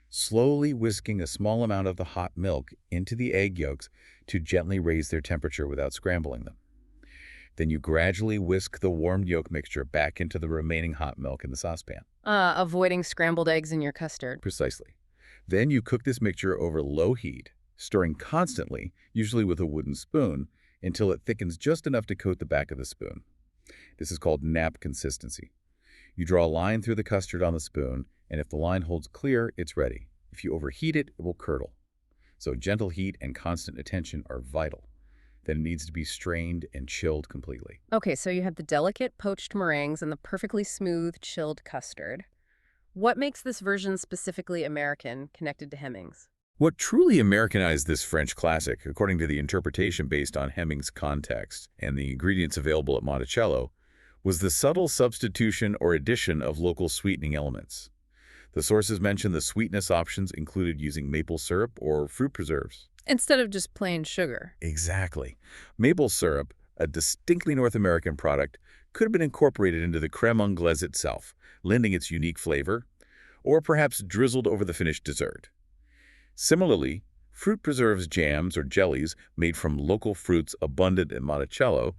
Slowly whisking a small amount of the hot milk into the egg yolks to gently raise their temperature without scrambling them. Then you gradually whisk the warmed yolk mixture back into the remaining hot milk in the saucepan. Avoiding scrambled eggs in your custard. Precisely. Then you cook this mixture over low heat, stirring constantly, usually with a wooden spoon, until it thickens just enough to coat the back of the spoon. This is called nap consistency. You draw a line through the custard on the spoon, and if the line holds clear, it's ready. If you overheat it, it will curdle. So gentle heat and constant attention are vital. Then it needs to be strained and chilled completely. Okay, so you have the delicate poached meringues and the perfectly smooth chilled custard. What makes this version specifically American, connected to Hemmings? What truly Americanized this French classic, according to the interpretation based on Hemmings' context and the ingredients available at Monticello, was the subtle substitution or addition of local sweetening elements. The sources mention the sweetness options included using maple syrup or fruit preserves. Instead of just plain sugar. Exactly. Maple syrup, a distinctly North American product, could have been incorporated into the crème anglaise itself, lending its unique flavor, or perhaps drizzled over the finished dessert. Similarly, fruit preserves, jams, or jellies made from local fruits abundant in Monticello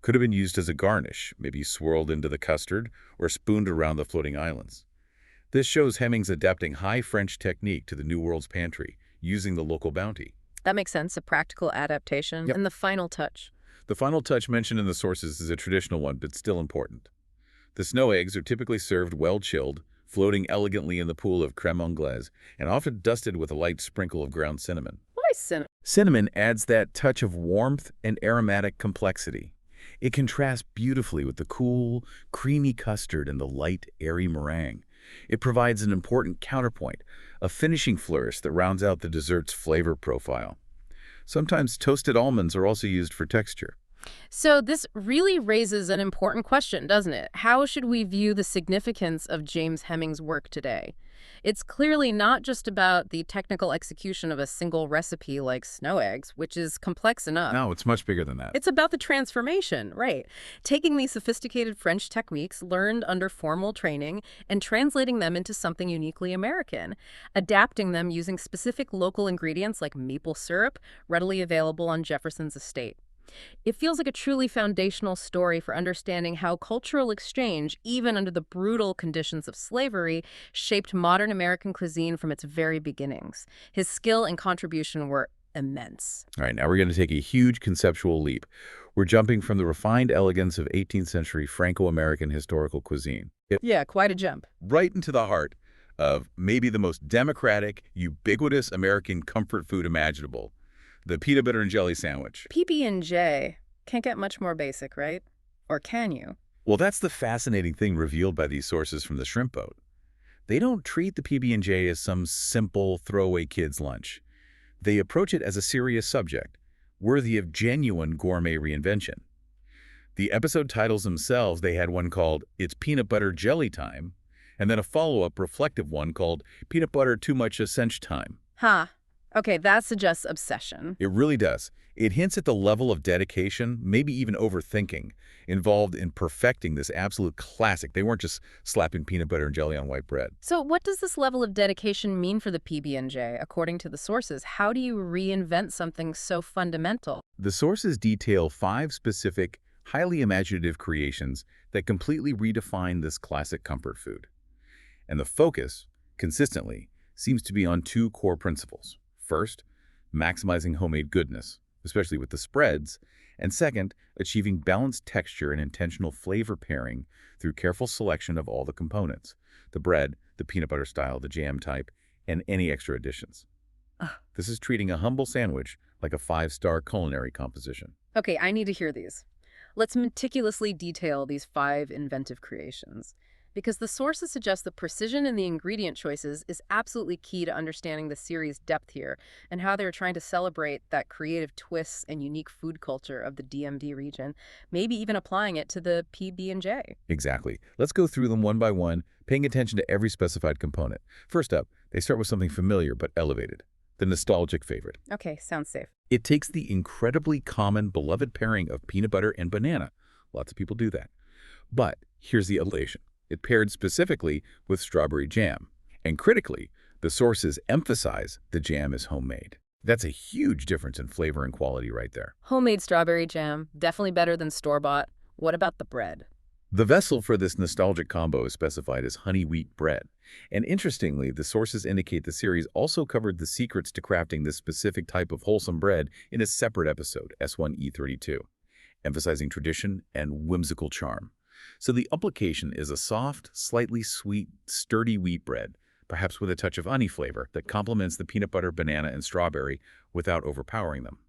could have been used as a garnish, maybe swirled into the custard or spooned around the floating islands. This shows Hemmings adapting high French technique to the New World's pantry, using the local bounty. That makes sense, a practical adaptation. Yep. And the final touch. The final touch mentioned in the sources is a traditional one, but still important. The snow eggs are typically served well chilled, floating elegantly in the pool of crème anglaise, and often dusted with a light sprinkle of ground cinnamon. Why cinnamon? Cinnamon adds that touch of warmth and aromatic complexity. It contrasts beautifully with the cool, creamy custard and the light, airy meringue. It provides an important counterpoint, a finishing flourish that rounds out the dessert's flavor profile. Sometimes toasted almonds are also used for texture. So this really raises an important question, doesn't it? How should we view the significance of James Hemmings' work today? It's clearly not just about the technical execution of a single recipe like snow eggs, which is complex enough. No, it's much bigger than that. It's about the transformation, right? Taking these sophisticated French techniques learned under formal training and translating them into something uniquely American, adapting them using specific local ingredients like maple syrup, readily available on Jefferson's estate. It feels like a truly foundational story for understanding how cultural exchange, even under the brutal conditions of slavery, shaped modern American cuisine from its very beginnings. His skill and contribution were immense. All right, now we're going to take a huge conceptual leap. We're jumping from the refined elegance of 18th century Franco-American historical cuisine Yeah, quite a jump. right into the heart of maybe the most democratic, ubiquitous American comfort food imaginable, the peanut butter and jelly sandwich. PB&J can't get much more basic, right? Or can you? Well, that's the fascinating thing revealed by these sources from the shrimp boat. They don't treat the PB&J as some simple throwaway kid's lunch. They approach it as a serious subject, worthy of genuine gourmet reinvention. The episode titles themselves, they had one called It's Peanut Butter Jelly Time, and then a follow-up reflective one called Peanut Butter Too Much Essential Time. Huh. Okay, that suggests obsession. It really does. It hints at the level of dedication, maybe even overthinking, involved in perfecting this absolute classic. They weren't just slapping peanut butter and jelly on white bread. So what does this level of dedication mean for the PB&J, according to the sources? How do you reinvent something so fundamental? The sources detail 5 specific, highly imaginative creations that completely redefine this classic comfort food. And the focus, consistently, seems to be on 2 core principles. First, maximizing homemade goodness, especially with the spreads, and second, achieving balanced texture and intentional flavor pairing through careful selection of all the components, the bread, the peanut butter style, the jam type, and any extra additions. This is treating a humble sandwich like a 5-star culinary composition. Okay, I need to hear these. Let's meticulously detail these 5 inventive creations, because the sources suggest that precision in the ingredient choices is absolutely key to understanding the series' depth here and how they're trying to celebrate that creative twists and unique food culture of the DMV region, maybe even applying it to the PB&J. Exactly. Let's go through them one by one, paying attention to every specified component. First up, they start with something familiar but elevated, the nostalgic favorite. Okay, sounds safe. It takes the incredibly common, beloved pairing of peanut butter and banana. Lots of people do that. But here's the elation. It paired specifically with strawberry jam. And critically, the sources emphasize the jam is homemade. That's a huge difference in flavor and quality right there. Homemade strawberry jam, definitely better than store-bought. What about the bread? The vessel for this nostalgic combo is specified as honey wheat bread. And interestingly, the sources indicate the series also covered the secrets to crafting this specific type of wholesome bread in a separate episode, S1E32, emphasizing tradition and whimsical charm. So the application is a soft, slightly sweet, sturdy wheat bread, perhaps with a touch of honey flavor that complements the peanut butter, banana, and strawberry without overpowering them.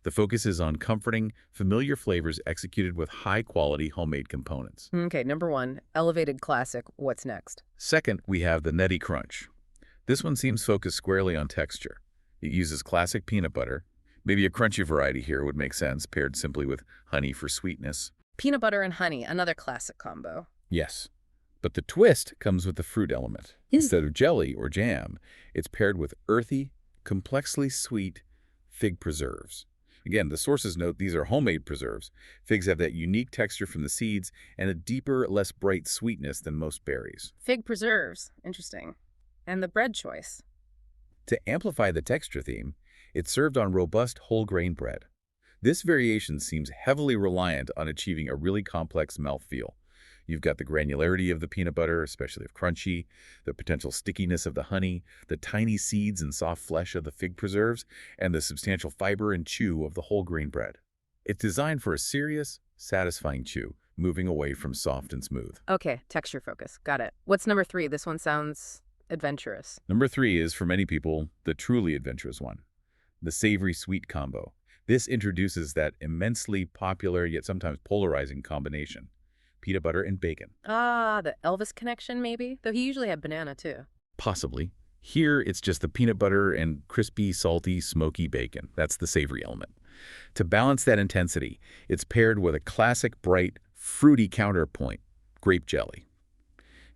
The focus is on comforting, familiar flavors executed with high-quality homemade components. Okay, number 1, elevated classic. What's next? Second, we have the Nutty Crunch. This one seems focused squarely on texture. It uses classic peanut butter. Maybe a crunchy variety here would make sense, paired simply with honey for sweetness. Peanut butter and honey, another classic combo. Yes, but the twist comes with the fruit element. Instead of jelly or jam, it's paired with earthy, complexly sweet fig preserves. Again, the sources note these are homemade preserves. Figs have that unique texture from the seeds and a deeper, less bright sweetness than most berries. Fig preserves. Interesting. And the bread choice. To amplify the texture theme, it's served on robust whole grain bread. This variation seems heavily reliant on achieving a really complex mouthfeel. You've got the granularity of the peanut butter, especially if crunchy, the potential stickiness of the honey, the tiny seeds and soft flesh of the fig preserves, and the substantial fiber and chew of the whole grain bread. It's designed for a serious, satisfying chew, moving away from soft and smooth. Okay, texture focus. Got it. What's number 3? This one sounds adventurous. Number 3 is, for many people, the truly adventurous one, the savory-sweet combo. This introduces that immensely popular yet sometimes polarizing combination, peanut butter and bacon. Ah, the Elvis connection maybe? Though he usually had banana too. Possibly. Here, it's just the peanut butter and crispy, salty, smoky bacon. That's the savory element. To balance that intensity, it's paired with a classic, bright, fruity counterpoint, grape jelly.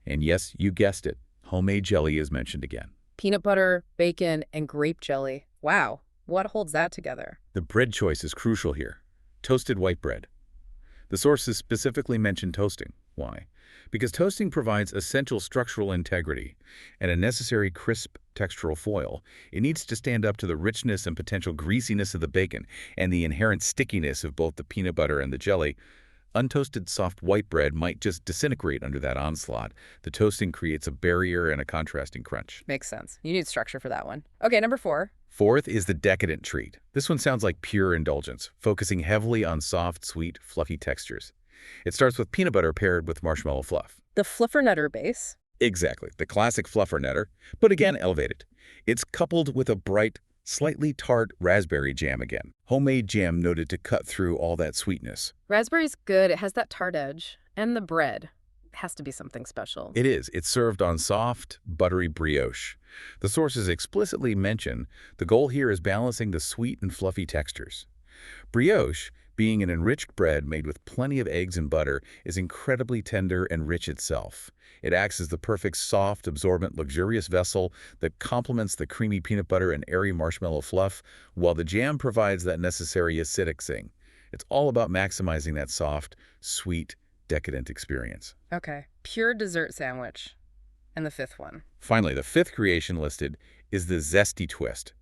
And yes, you guessed it, homemade jelly is mentioned again. Peanut butter, bacon, and grape jelly. Wow. What holds that together? The bread choice is crucial here. Toasted white bread. The sources specifically mention toasting. Why? Because toasting provides essential structural integrity and a necessary crisp textural foil. It needs to stand up to the richness and potential greasiness of the bacon and the inherent stickiness of both the peanut butter and the jelly. Untoasted soft white bread might just disintegrate under that onslaught. The toasting creates a barrier and a contrasting crunch. Makes sense. You need structure for that one. Okay, number 4. Fourth is the decadent treat. This one sounds like pure indulgence, focusing heavily on soft, sweet, fluffy textures. It starts with peanut butter paired with marshmallow fluff. The fluffernutter base. Exactly, the classic fluffernutter, but again elevated. It's coupled with a bright, slightly tart raspberry jam again. Homemade jam noted to cut through all that sweetness. Raspberry's good. It has that tart edge. And the bread has to be something special. It is. It's served on soft, buttery brioche. The sources explicitly mention the goal here is balancing the sweet and fluffy textures. Brioche, being an enriched bread made with plenty of eggs and butter, is incredibly tender and rich itself. It acts as the perfect soft, absorbent, luxurious vessel that complements the creamy peanut butter and airy marshmallow fluff, while the jam provides that necessary acidic zing. It's all about maximizing that soft, sweet, decadent experience. Okay. Pure dessert sandwich. And the fifth one. Finally, the fifth creation listed is the Zesty Twist.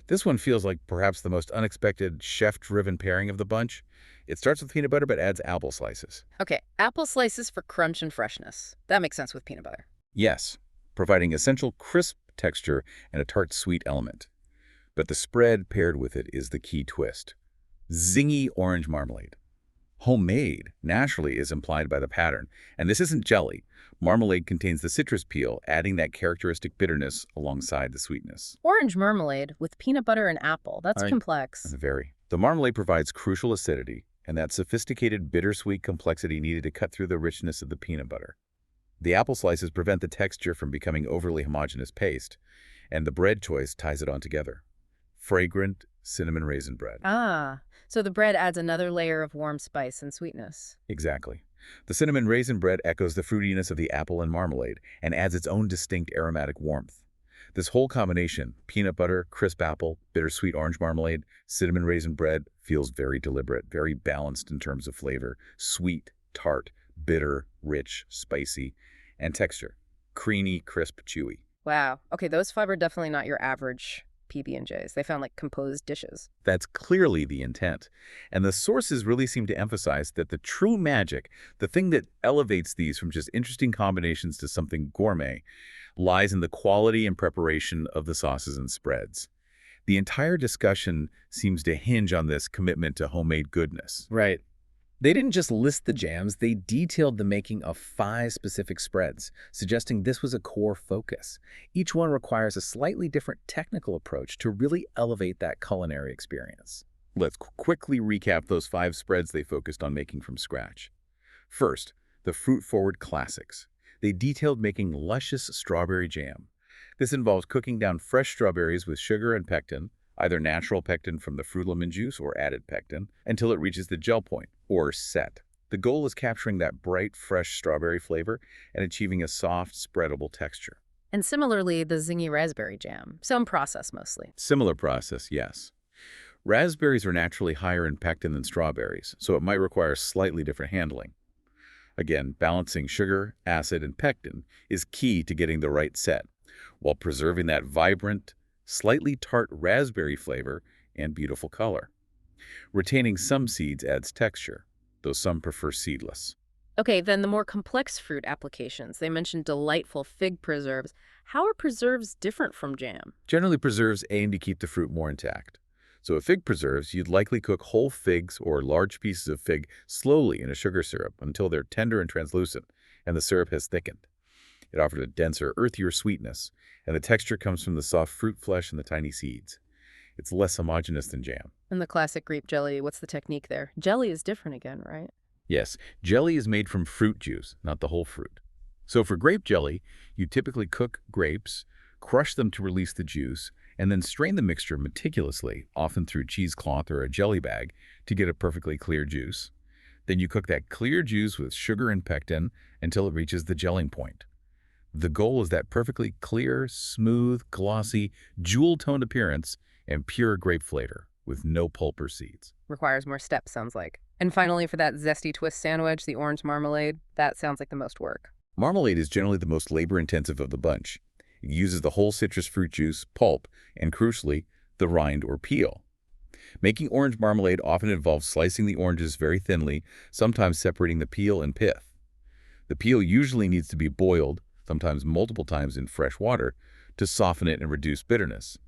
This one feels like perhaps the most unexpected chef-driven pairing of the bunch. It starts with peanut butter but adds apple slices. Okay, apple slices for crunch and freshness. That makes sense with peanut butter. Yes, providing essential crisp texture and a tart sweet element. But the spread paired with it is the key twist. Zingy orange marmalade. Homemade, naturally, is implied by the pattern, and this isn't jelly. Marmalade contains the citrus peel, adding that characteristic bitterness alongside the sweetness. Orange marmalade with peanut butter and apple. That's complex. Very. The marmalade provides crucial acidity and that sophisticated bittersweet complexity needed to cut through the richness of the peanut butter. The apple slices prevent the texture from becoming overly homogeneous paste, and the bread choice ties it all together. Fragrant cinnamon raisin bread. Ah, so the bread adds another layer of warm spice and sweetness. Exactly. The cinnamon raisin bread echoes the fruitiness of the apple and marmalade and adds its own distinct aromatic warmth. This whole combination, peanut butter, crisp apple, bittersweet orange marmalade, cinnamon raisin bread, feels very deliberate, very balanced in terms of flavor. Sweet, tart, bitter, rich, spicy, and texture. Creamy, crisp, chewy. Wow. Okay, those five are definitely not your average PB&Js. They found like composed dishes. That's clearly the intent. And the sources really seem to emphasize that the true magic, the thing that elevates these from just interesting combinations to something gourmet, lies in the quality and preparation of the sauces and spreads. The entire discussion seems to hinge on this commitment to homemade goodness. Right. They didn't just list the jams, they detailed the making of 5 specific spreads, suggesting this was a core focus. Each one requires a slightly different technical approach to really elevate that culinary experience. Let's quickly recap those 5 spreads they focused on making from scratch. First, the fruit-forward classics. They detailed making luscious strawberry jam. This involves cooking down fresh strawberries with sugar and pectin, either natural pectin from the fruit lemon juice or added pectin, until it reaches the gel point, or set. The goal is capturing that bright, fresh strawberry flavor and achieving a soft, spreadable texture. And similarly, the zingy raspberry jam. Some process mostly. Similar process, yes. Raspberries are naturally higher in pectin than strawberries, so it might require slightly different handling. Again, balancing sugar, acid, and pectin is key to getting the right set, while preserving that vibrant, slightly tart raspberry flavor and beautiful color. Retaining some seeds adds texture, though some prefer seedless. Okay, then the more complex fruit applications. They mentioned delightful fig preserves. How are preserves different from jam? Generally, preserves aim to keep the fruit more intact. So with fig preserves, you'd likely cook whole figs or large pieces of fig slowly in a sugar syrup until they're tender and translucent, and the syrup has thickened. It offers a denser, earthier sweetness, and the texture comes from the soft fruit flesh and the tiny seeds. It's less homogeneous than jam. And the classic grape jelly, what's the technique there? Jelly is different again, right? Yes, jelly is made from fruit juice, not the whole fruit. So for grape jelly, you typically cook grapes, crush them to release the juice, and then strain the mixture meticulously, often through cheesecloth or a jelly bag, to get a perfectly clear juice. Then you cook that clear juice with sugar and pectin until it reaches the gelling point. The goal is that perfectly clear, smooth, glossy, jewel-toned appearance and pure grape flavor with no pulp or seeds. Requires more steps, sounds like. And finally, for that zesty twist sandwich, the orange marmalade, that sounds like the most work. Marmalade is generally the most labor-intensive of the bunch. It uses the whole citrus fruit juice, pulp, and crucially, the rind or peel. Making orange marmalade often involves slicing the oranges very thinly, sometimes separating the peel and pith. The peel usually needs to be boiled, sometimes multiple times in fresh water, to soften it and reduce bitterness.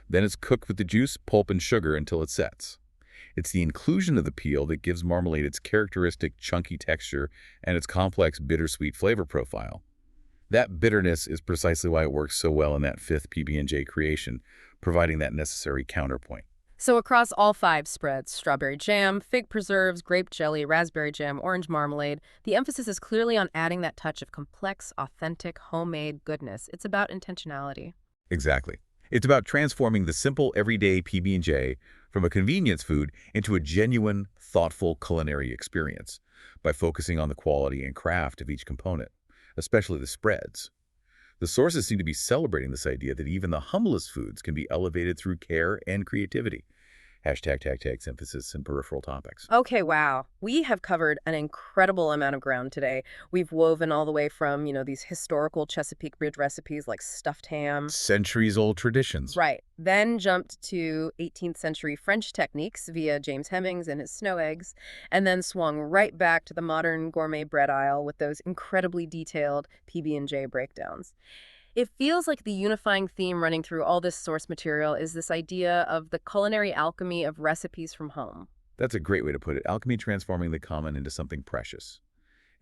Then it's cooked with the juice, pulp, and sugar until it sets. It's the inclusion of the peel that gives marmalade its characteristic chunky texture and its complex bittersweet flavor profile. That bitterness is precisely why it works so well in that fifth PB&J creation, providing that necessary counterpoint. So across all 5 spreads, strawberry jam, fig preserves, grape jelly, raspberry jam, orange marmalade, the emphasis is clearly on adding that touch of complex, authentic, homemade goodness. It's about intentionality. Exactly. It's about transforming the simple, everyday PB&J from a convenience food into a genuine, thoughtful culinary experience by focusing on the quality and craft of each component, especially the spreads. The sources seem to be celebrating this idea that even the humblest foods can be elevated through care and creativity. #, emphasis and peripheral topics. Okay, wow. We have covered an incredible amount of ground today. We've woven all the way from, these historical Chesapeake Bridge recipes like stuffed ham. Centuries-old traditions. Right. Then jumped to 18th century French techniques via James Hemmings and his snow eggs, and then swung right back to the modern gourmet bread aisle with those incredibly detailed PB&J breakdowns. It feels like the unifying theme running through all this source material is this idea of the culinary alchemy of recipes from home. That's a great way to put it. Alchemy transforming the common into something precious.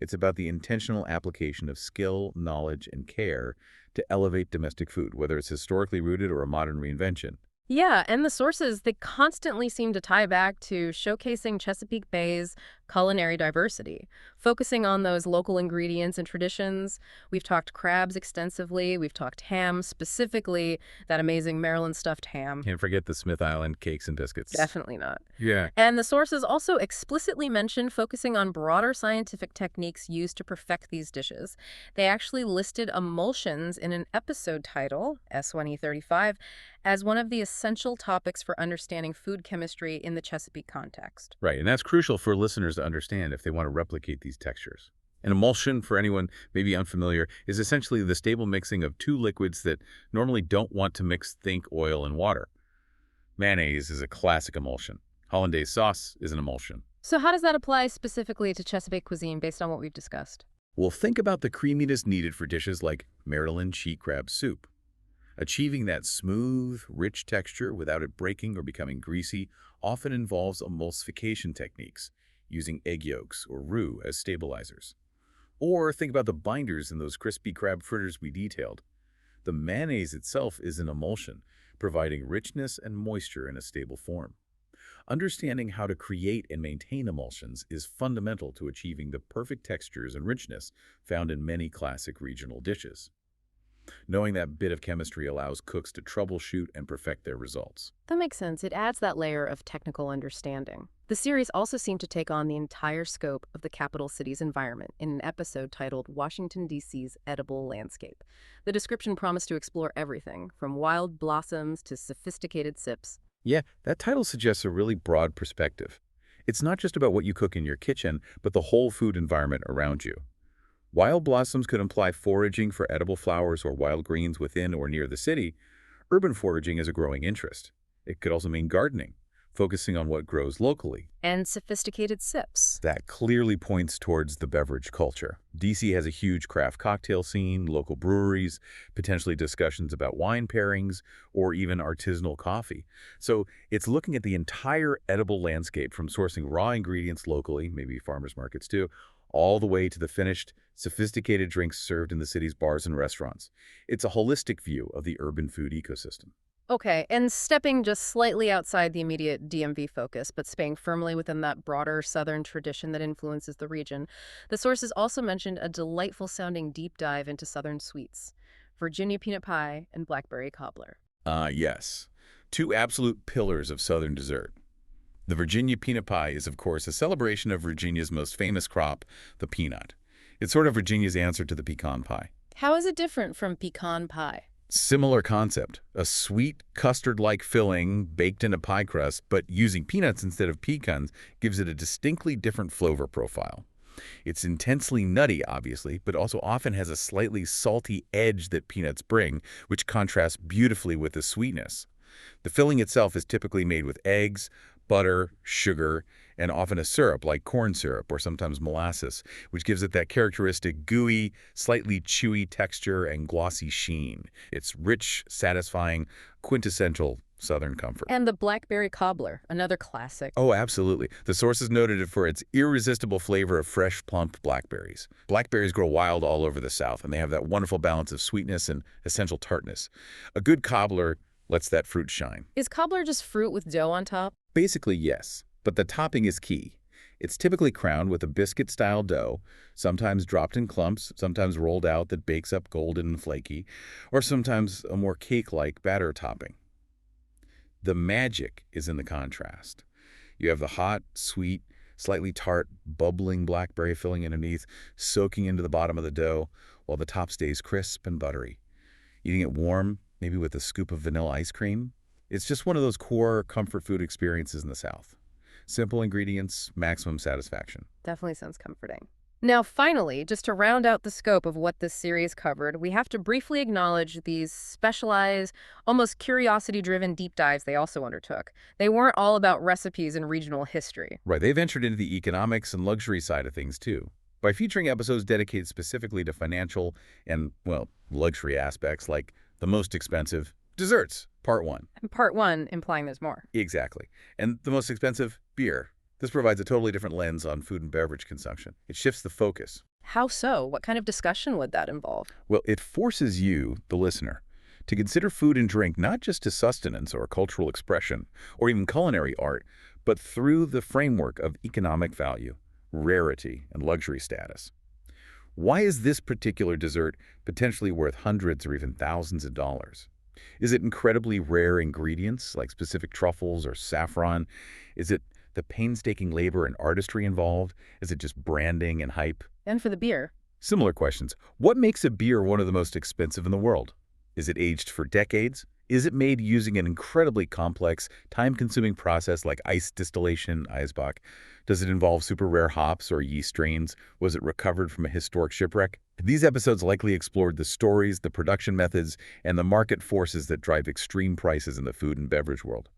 It's about the intentional application of skill, knowledge, and care to elevate domestic food, whether it's historically rooted or a modern reinvention. Yeah, and the sources, they constantly seem to tie back to showcasing Chesapeake Bay's culinary diversity, focusing on those local ingredients and traditions. We've talked crabs extensively. We've talked ham, specifically that amazing Maryland stuffed ham. Can't forget the Smith Island cakes and biscuits. Definitely not. Yeah. And the sources also explicitly mention focusing on broader scientific techniques used to perfect these dishes. They actually listed emulsions in an episode title, S1E35, as one of the essential topics for understanding food chemistry in the Chesapeake context. Right, and that's crucial for listeners to understand if they want to replicate these textures. An emulsion, for anyone maybe unfamiliar, is essentially the stable mixing of 2 liquids that normally don't want to mix. Think oil and water. Mayonnaise is a classic emulsion. Hollandaise sauce is an emulsion. So how does that apply specifically to Chesapeake cuisine based on what we've discussed? Well, think about the creaminess needed for dishes like Maryland cheat crab soup. Achieving that smooth, rich texture without it breaking or becoming greasy often involves emulsification techniques, using egg yolks or roux as stabilizers. Or think about the binders in those crispy crab fritters we detailed. The mayonnaise itself is an emulsion, providing richness and moisture in a stable form. Understanding how to create and maintain emulsions is fundamental to achieving the perfect textures and richness found in many classic regional dishes. Knowing that bit of chemistry allows cooks to troubleshoot and perfect their results. That makes sense. It adds that layer of technical understanding. The series also seemed to take on the entire scope of the capital city's environment in an episode titled Washington, D.C.'s Edible Landscape. The description promised to explore everything, from wild blossoms to sophisticated sips. Yeah, that title suggests a really broad perspective. It's not just about what you cook in your kitchen, but the whole food environment around you. Wild blossoms could imply foraging for edible flowers or wild greens within or near the city. Urban foraging is a growing interest. It could also mean gardening, focusing on what grows locally. And sophisticated sips. That clearly points towards the beverage culture. DC has a huge craft cocktail scene, local breweries, potentially discussions about wine pairings, or even artisanal coffee. So it's looking at the entire edible landscape from sourcing raw ingredients locally, maybe farmers markets too, all the way to the finished, sophisticated drinks served in the city's bars and restaurants. It's a holistic view of the urban food ecosystem. Okay, and stepping just slightly outside the immediate DMV focus, but staying firmly within that broader Southern tradition that influences the region, the sources also mentioned a delightful-sounding deep dive into Southern sweets, Virginia peanut pie and blackberry cobbler. Yes. 2 absolute pillars of Southern dessert. The Virginia peanut pie is, of course, a celebration of Virginia's most famous crop, the peanut. It's sort of Virginia's answer to the pecan pie. How is it different from pecan pie? Similar concept, a sweet custard-like filling baked in a pie crust, but using peanuts instead of pecans gives it a distinctly different flavor profile. It's intensely nutty, obviously, but also often has a slightly salty edge that peanuts bring, which contrasts beautifully with the sweetness. The filling itself is typically made with eggs, butter, sugar, and often a syrup like corn syrup or sometimes molasses, which gives it that characteristic gooey, slightly chewy texture and glossy sheen. It's rich, satisfying, quintessential Southern comfort. And the blackberry cobbler, another classic. Oh, absolutely. The sources noted it for its irresistible flavor of fresh, plump blackberries. Blackberries grow wild all over the South, and they have that wonderful balance of sweetness and essential tartness. A good cobbler lets that fruit shine. Is cobbler just fruit with dough on top? Basically, yes, but the topping is key. It's typically crowned with a biscuit-style dough, sometimes dropped in clumps, sometimes rolled out that bakes up golden and flaky, or sometimes a more cake-like batter topping. The magic is in the contrast. You have the hot, sweet, slightly tart, bubbling blackberry filling underneath, soaking into the bottom of the dough, while the top stays crisp and buttery. Eating it warm, maybe with a scoop of vanilla ice cream, it's just one of those core comfort food experiences in the South. Simple ingredients, maximum satisfaction. Definitely sounds comforting. Now, finally, just to round out the scope of what this series covered, we have to briefly acknowledge these specialized, almost curiosity-driven deep dives they also undertook. They weren't all about recipes and regional history. Right, they ventured into the economics and luxury side of things, too. By featuring episodes dedicated specifically to financial and, well, luxury aspects like the most expensive desserts, Part 1. And Part 1 implying there's more. Exactly. And the most expensive beer. This provides a totally different lens on food and beverage consumption. It shifts the focus. How so? What kind of discussion would that involve? Well, it forces you, the listener, to consider food and drink not just as sustenance or cultural expression or even culinary art, but through the framework of economic value, rarity, and luxury status. Why is this particular dessert potentially worth hundreds or even thousands of dollars? Is it incredibly rare ingredients like specific truffles or saffron? Is it the painstaking labor and artistry involved? Is it just branding and hype? And for the beer? Similar questions. What makes a beer one of the most expensive in the world? Is it aged for decades? Is it made using an incredibly complex, time-consuming process like ice distillation, Eisbach? Does it involve super rare hops or yeast strains? Was it recovered from a historic shipwreck? These episodes likely explored the stories, the production methods, and the market forces that drive extreme prices in the food and beverage world.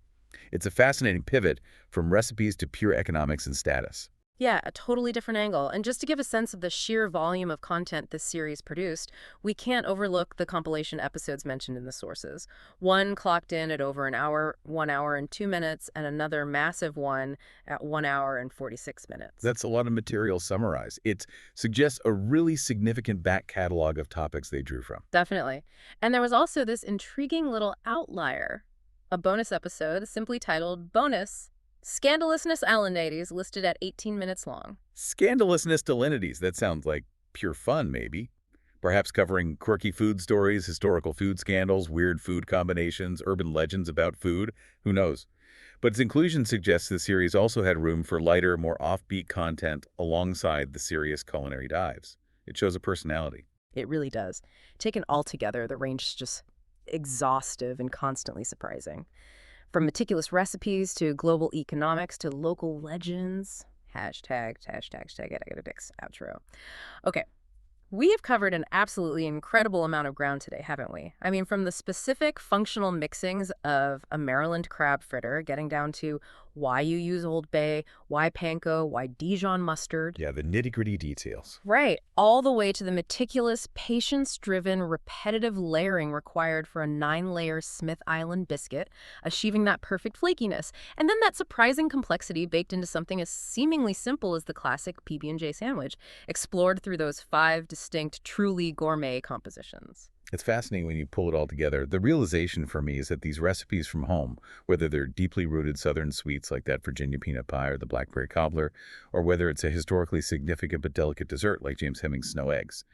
It's a fascinating pivot from recipes to pure economics and status. Yeah, a totally different angle. And just to give a sense of the sheer volume of content this series produced, we can't overlook the compilation episodes mentioned in the sources. One clocked in at over an hour, 1 hour and 2 minutes, and another massive one at 1 hour and 46 minutes. That's a lot of material summarized. It suggests a really significant back catalog of topics they drew from. Definitely. And there was also this intriguing little outlier, a bonus episode simply titled Bonus Scandalousness Alanides, listed at 18 minutes long. Scandalousness Alanides, that sounds like pure fun, maybe. Perhaps covering quirky food stories, historical food scandals, weird food combinations, urban legends about food. Who knows? But its inclusion suggests the series also had room for lighter, more offbeat content alongside the serious culinary dives. It shows a personality. It really does. Taken all together, the range is just exhaustive and constantly surprising. From meticulous recipes to global economics to local legends. Hashtag, I gotta fix outro. Okay. We have covered an absolutely incredible amount of ground today, haven't we? I mean, from the specific functional mixings of a Maryland crab fritter, getting down to why you use Old Bay, why panko, why Dijon mustard. Yeah, the nitty-gritty details. Right, all the way to the meticulous, patience-driven, repetitive layering required for a 9-layer Smith Island biscuit, achieving that perfect flakiness, and then that surprising complexity baked into something as seemingly simple as the classic PB&J sandwich, explored through those 5 distinct, truly gourmet compositions. It's fascinating when you pull it all together. The realization for me is that these recipes from home, whether they're deeply rooted Southern sweets like that Virginia peanut pie or the blackberry cobbler, or whether it's a historically significant but delicate dessert like James Hemming's snow eggs,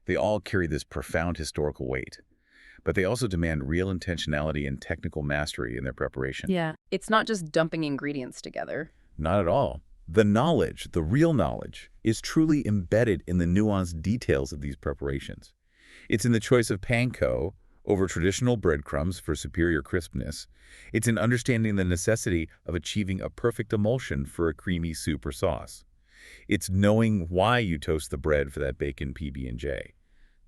they all carry this profound historical weight. But they also demand real intentionality and technical mastery in their preparation. Yeah, it's not just dumping ingredients together. Not at all. The knowledge, the real knowledge, is truly embedded in the nuanced details of these preparations. It's in the choice of panko over traditional breadcrumbs for superior crispness. It's in understanding the necessity of achieving a perfect emulsion for a creamy soup or sauce. It's knowing why you toast the bread for that bacon PB&J.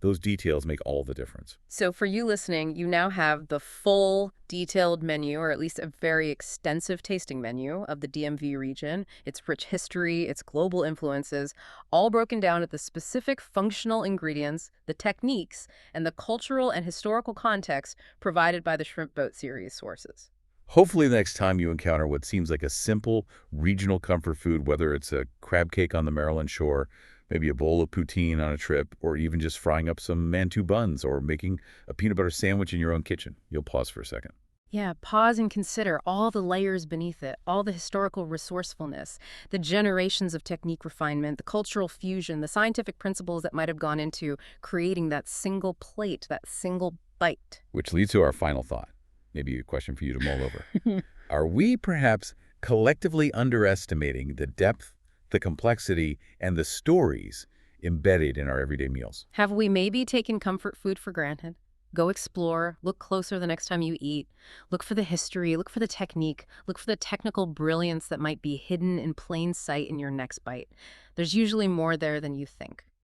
Those details make all the difference. So for you listening, you now have the full detailed menu, or at least a very extensive tasting menu of the DMV region, its rich history, its global influences, all broken down at the specific functional ingredients, the techniques, and the cultural and historical context provided by the Shrimp Boat series sources. Hopefully the next time you encounter what seems like a simple regional comfort food, whether it's a crab cake on the Maryland shore, maybe a bowl of poutine on a trip, or even just frying up some mantou buns or making a peanut butter sandwich in your own kitchen, you'll pause for a second. Yeah, pause and consider all the layers beneath it, all the historical resourcefulness, the generations of technique refinement, the cultural fusion, the scientific principles that might have gone into creating that single plate, that single bite. Which leads to our final thought, maybe a question for you to mull over. Are we perhaps collectively underestimating the depth, the complexity, and the stories embedded in our everyday meals? Have we maybe taken comfort food for granted? Go explore, look closer the next time you eat, look for the history, look for the technique, look for the technical brilliance that might be hidden in plain sight in your next bite. There's usually more there than you think.